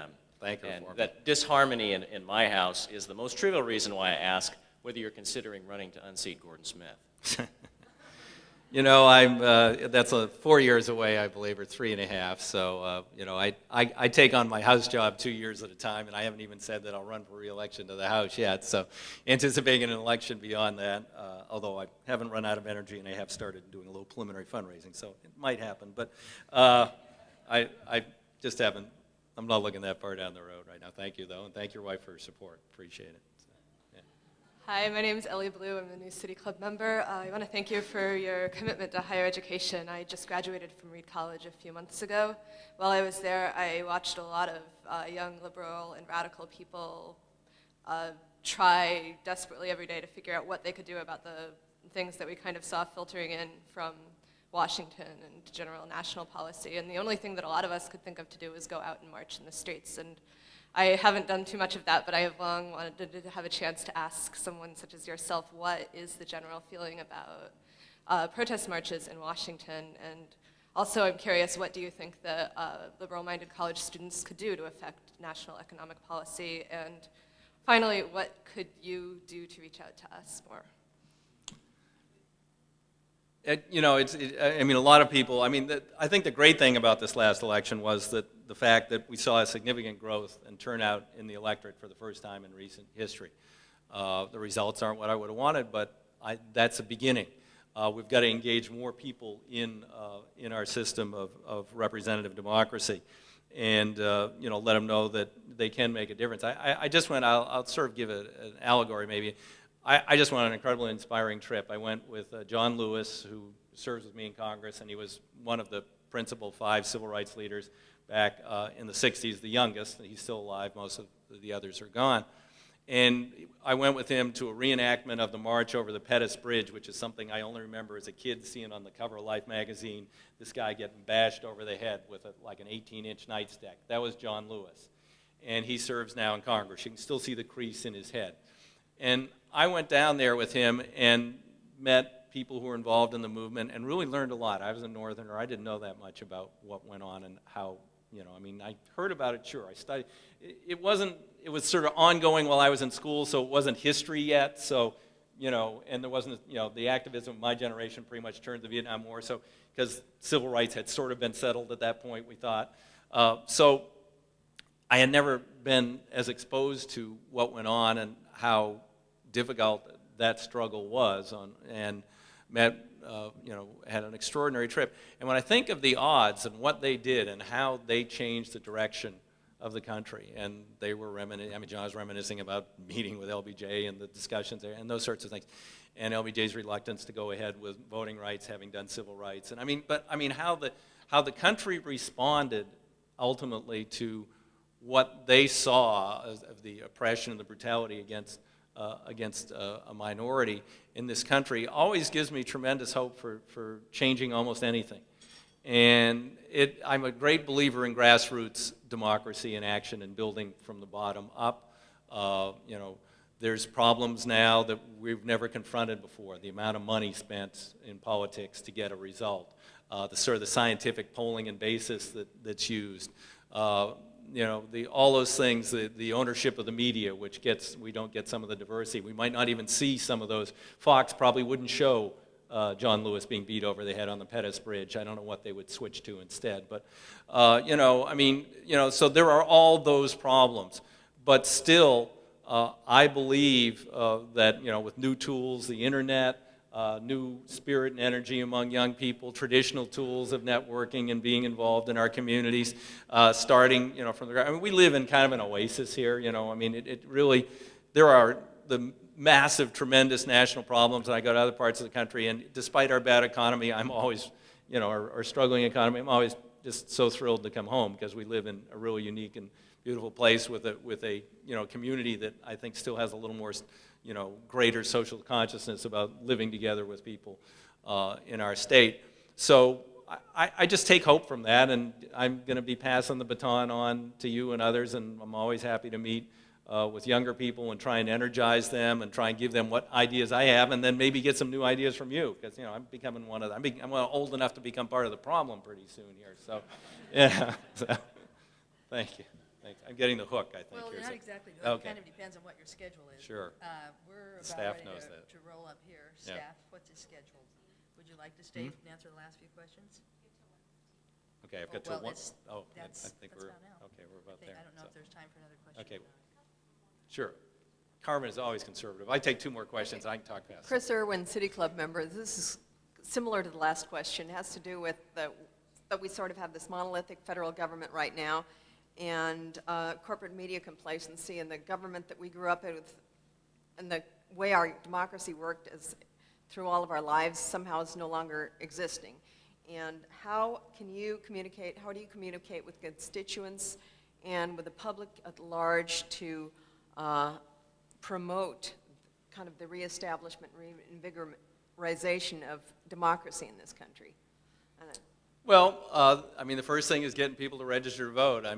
thank her for me. that disharmony in my house is the most trivial reason why I ask whether you're considering running to unseat Gordon Smith. That's 4 years away, I believe, or 3.5. So, I take on my House job 2 years at a time, and I haven't even said that I'll run for re-election to the House yet. So, anticipating an election beyond that, although I haven't run out of energy and I have started doing a little preliminary fundraising, so it might happen. But I just haven't. I'm not looking that far down the road right now. Thank you, though, and thank your wife for her support. Appreciate it. Hi, my name is Ellie Blue. I'm a new City Club member. I want to thank you for your commitment to higher education. I just graduated from Reed College a few months ago. While I was there, I watched a lot of young liberal and radical people try desperately every day to figure out what they could do about the things that we kind of saw filtering in from Washington and general national policy. And the only thing that a lot of us could think of to do was go out and march in the streets. And I haven't done too much of that, but I have long wanted to have a chance to ask someone such as yourself, what is the general feeling about protest marches in Washington? And also, I'm curious, what do you think the liberal-minded college students could do to affect national economic policy? And finally, what could you do to reach out to us more? A lot of people, I think the great thing about this last election was that the fact that we saw a significant growth and turnout in the electorate for the first time in recent history. The results aren't what I would have wanted, but that's a beginning. We've got to engage more people in our system of representative democracy and let them know that they can make a difference. I'll sort of give an allegory maybe. I just went on an incredibly inspiring trip. I went with John Lewis, who serves with me in Congress, and he was one of the principal 5 civil rights leaders back in the 60s, the youngest. He's still alive. Most of the others are gone. And I went with him to a reenactment of the march over the Pettus Bridge, which is something I only remember as a kid seeing on the cover of Life magazine, this guy getting bashed over the head with like an 18-inch nightstick. That was John Lewis. And he serves now in Congress. You can still see the crease in his head. And I went down there with him and met people who were involved in the movement and really learned a lot. I was a Northerner. I didn't know that much about what went on and how, I mean, I heard about it, sure. I studied. It was sort of ongoing while I was in school, so it wasn't history yet. So, and there wasn't, the activism of my generation pretty much turned the Vietnam War. So, because civil rights had sort of been settled at that point, we thought. So I had never been as exposed to what went on and how difficult that struggle was, and met, had an extraordinary trip. And when I think of the odds and what they did and how they changed the direction of the country, and they were reminiscing, I mean, John was reminiscing about meeting with LBJ and the discussions there and those sorts of things, and LBJ's reluctance to go ahead with voting rights, having done civil rights, and how the country responded ultimately to what they saw of the oppression and the brutality against a minority in this country always gives me tremendous hope for changing almost anything. And I'm a great believer in grassroots democracy and action and building from the bottom up. There's problems now that we've never confronted before. The amount of money spent in politics to get a result, the sort of the scientific polling and basis that's used. All those things, the ownership of the media, which we don't get some of the diversity. We might not even see some of those. Fox probably wouldn't show John Lewis being beat over the head on the Pettus Bridge. I don't know what they would switch to instead. But, so there are all those problems. But still, I believe that, with new tools, the internet, new spirit and energy among young people, traditional tools of networking and being involved in our communities, starting, from the ground. I mean, we live in kind of an oasis here, it really, there are the massive, tremendous national problems, and I go to other parts of the country, and despite our bad economy, I'm always, our struggling economy, I'm always just so thrilled to come home because we live in a really unique and beautiful place with a community that I think still has a little more greater social consciousness about living together with people in our state. So I just take hope from that, and I'm going to be passing the baton on to you and others, and I'm always happy to meet with younger people and try and energize them and try and give them what ideas I have, and then maybe get some new ideas from you, because I'm becoming I'm old enough to become part of the problem pretty soon here. So, yeah. So, thank you. I'm getting the hook, I think. Well, here, not so. exactly. It Okay. kind of depends on what your schedule is. Sure. We're about Staff ready knows that. to roll up here. Yeah. Staff, what's his schedule? Would you like to stay and answer the last few questions? Okay, I've got well, till one. it's- Oh, that's I think about we're now. okay. We're about there. I don't know so. if there's time for another question. Okay. Sure. Carmen is always conservative. I take two more questions. I can talk fast. Chris Irwin, City Club member. This is similar to the last question. It has to do with that we sort of have this monolithic federal government right now, and corporate media complacency, and the government that we grew up with, and the way our democracy worked through all of our lives somehow is no longer existing. And how do you communicate with constituents and with the public at large to promote kind of the reestablishment, reinvigorization of democracy in this country? Well, the first thing is getting people to register to vote. I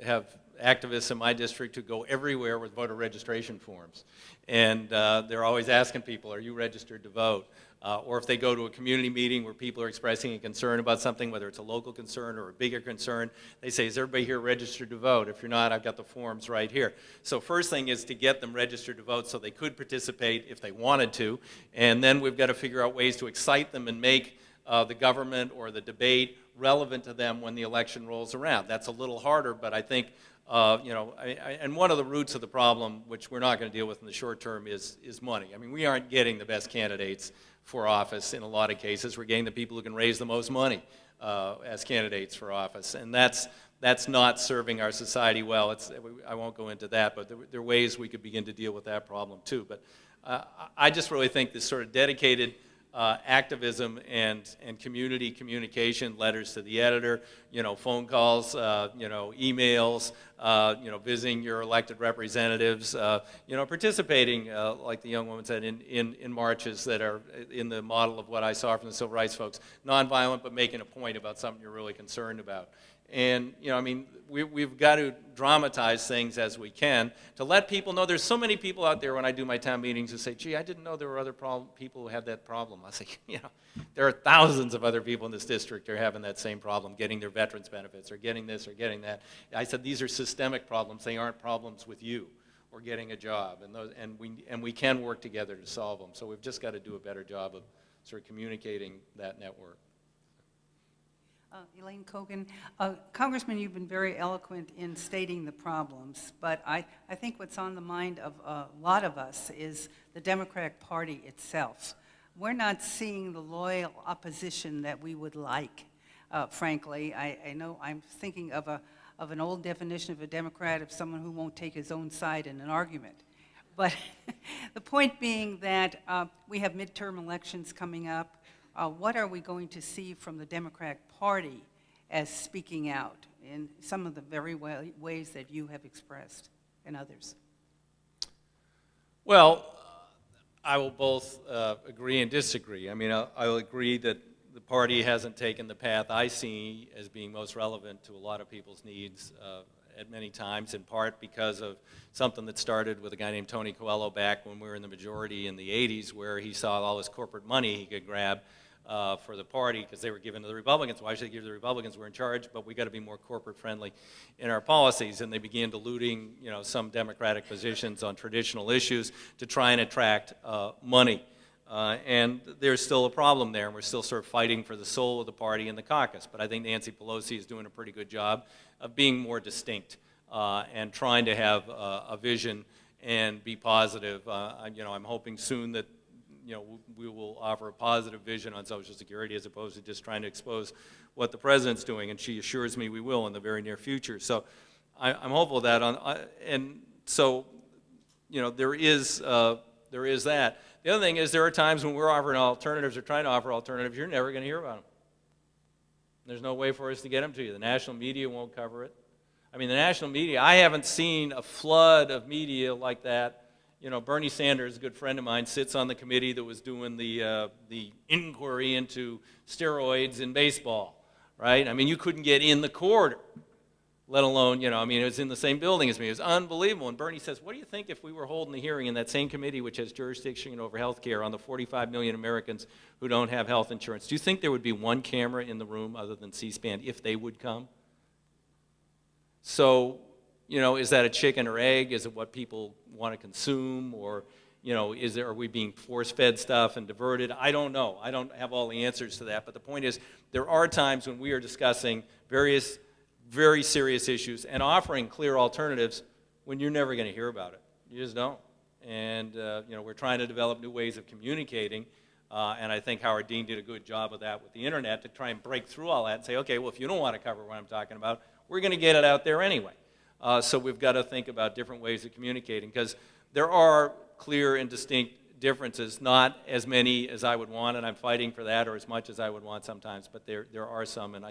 have activists in my district who go everywhere with voter registration forms, and they're always asking people, "Are you registered to vote?" Or if they go to a community meeting where people are expressing a concern about something, whether it's a local concern or a bigger concern, they say, "Is everybody here registered to vote? If you're not, I've got the forms right here." So first thing is to get them registered to vote so they could participate if they wanted to, and then we've got to figure out ways to excite them and make the government or the debate relevant to them when the election rolls around. That's a little harder, but I think, and one of the roots of the problem, which we're not going to deal with in the short term, is money. We aren't getting the best candidates for office in a lot of cases. We're getting the people who can raise the most money as candidates for office, and that's not serving our society well. I won't go into that, but there are ways we could begin to deal with that problem too. But I just really think this sort of dedicated activism and community communication, letters to the editor, phone calls, emails, visiting your elected representatives, participating, like the young woman said, in marches that are in the model of what I saw from the civil rights folks, nonviolent, but making a point about something you're really concerned about. And, we've got to dramatize things as we can to let people know. There's so many people out there when I do my town meetings who say, gee, I didn't know there were other people who have that problem. I say, there are thousands of other people in this district who are having that same problem, getting their veterans benefits or getting this or getting that. I said, these are systemic problems. They aren't problems with you or getting a job. And we can work together to solve them. So we've just got to do a better job of sort of communicating that network. Elaine Kogan. Congressman, you've been very eloquent in stating the problems, but I think what's on the mind of a lot of us is the Democratic Party itself. We're not seeing the loyal opposition that we would like, frankly. I know I'm thinking of an old definition of a Democrat, of someone who won't take his own side in an argument. But the point being that we have midterm elections coming up. What are we going to see from the Democratic Party as speaking out in some of the very ways that you have expressed and others? Well, I will both agree and disagree. I mean, I'll agree that the party hasn't taken the path I see as being most relevant to a lot of people's needs at many times, in part because of something that started with a guy named Tony Coelho back when we were in the majority in the 80s, where he saw all this corporate money he could grab for the party because they were given to the Republicans. Why should they give to the Republicans? We're in charge, but we got to be more corporate friendly in our policies. And they began diluting, some Democratic positions on traditional issues to try and attract money. And there's still a problem there, and we're still sort of fighting for the soul of the party in the caucus. But I think Nancy Pelosi is doing a pretty good job of being more distinct and trying to have a vision and be positive. I'm hoping soon that we will offer a positive vision on Social Security as opposed to just trying to expose what the president's doing, and she assures me we will in the very near future. So I'm hopeful of that. And so, there is that. The other thing is there are times when we're offering alternatives or trying to offer alternatives, you're never going to hear about them. There's no way for us to get them to you. The national media won't cover it. I mean, the national media, I haven't seen a flood of media like that. Bernie Sanders, a good friend of mine, sits on the committee that was doing the inquiry into steroids in baseball, right? I mean, you couldn't get in the corridor, let alone, it was in the same building as me. It was unbelievable. And Bernie says, what do you think if we were holding the hearing in that same committee which has jurisdiction over health care on the 45 million Americans who don't have health insurance? Do you think there would be one camera in the room other than C-SPAN if they would come? So, is that a chicken or egg? Is it what people want to consume? Or, are we being force-fed stuff and diverted? I don't know. I don't have all the answers to that. But the point is, there are times when we are discussing various very serious issues and offering clear alternatives when you're never going to hear about it. You just don't. And, we're trying to develop new ways of communicating. And I think Howard Dean did a good job of that with the internet to try and break through all that and say, okay, well, if you don't want to cover what I'm talking about, we're going to get it out there anyway. So we've got to think about different ways of communicating, because there are clear and distinct differences, not as many as I would want, and I'm fighting for that, or as much as I would want sometimes, but there are some, and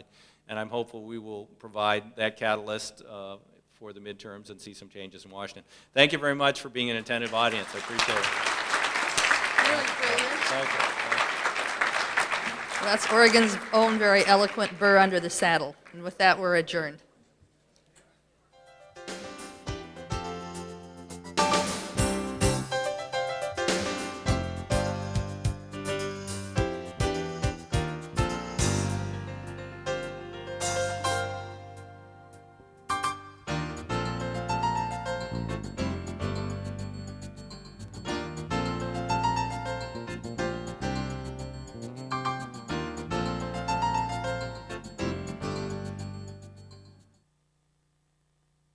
I'm hopeful we will provide that catalyst for the midterms and see some changes in Washington. Thank you very much for being an attentive audience. I appreciate it. Really brilliant. Thank you. Well, that's Oregon's own very eloquent burr under the saddle. And with that, we're adjourned.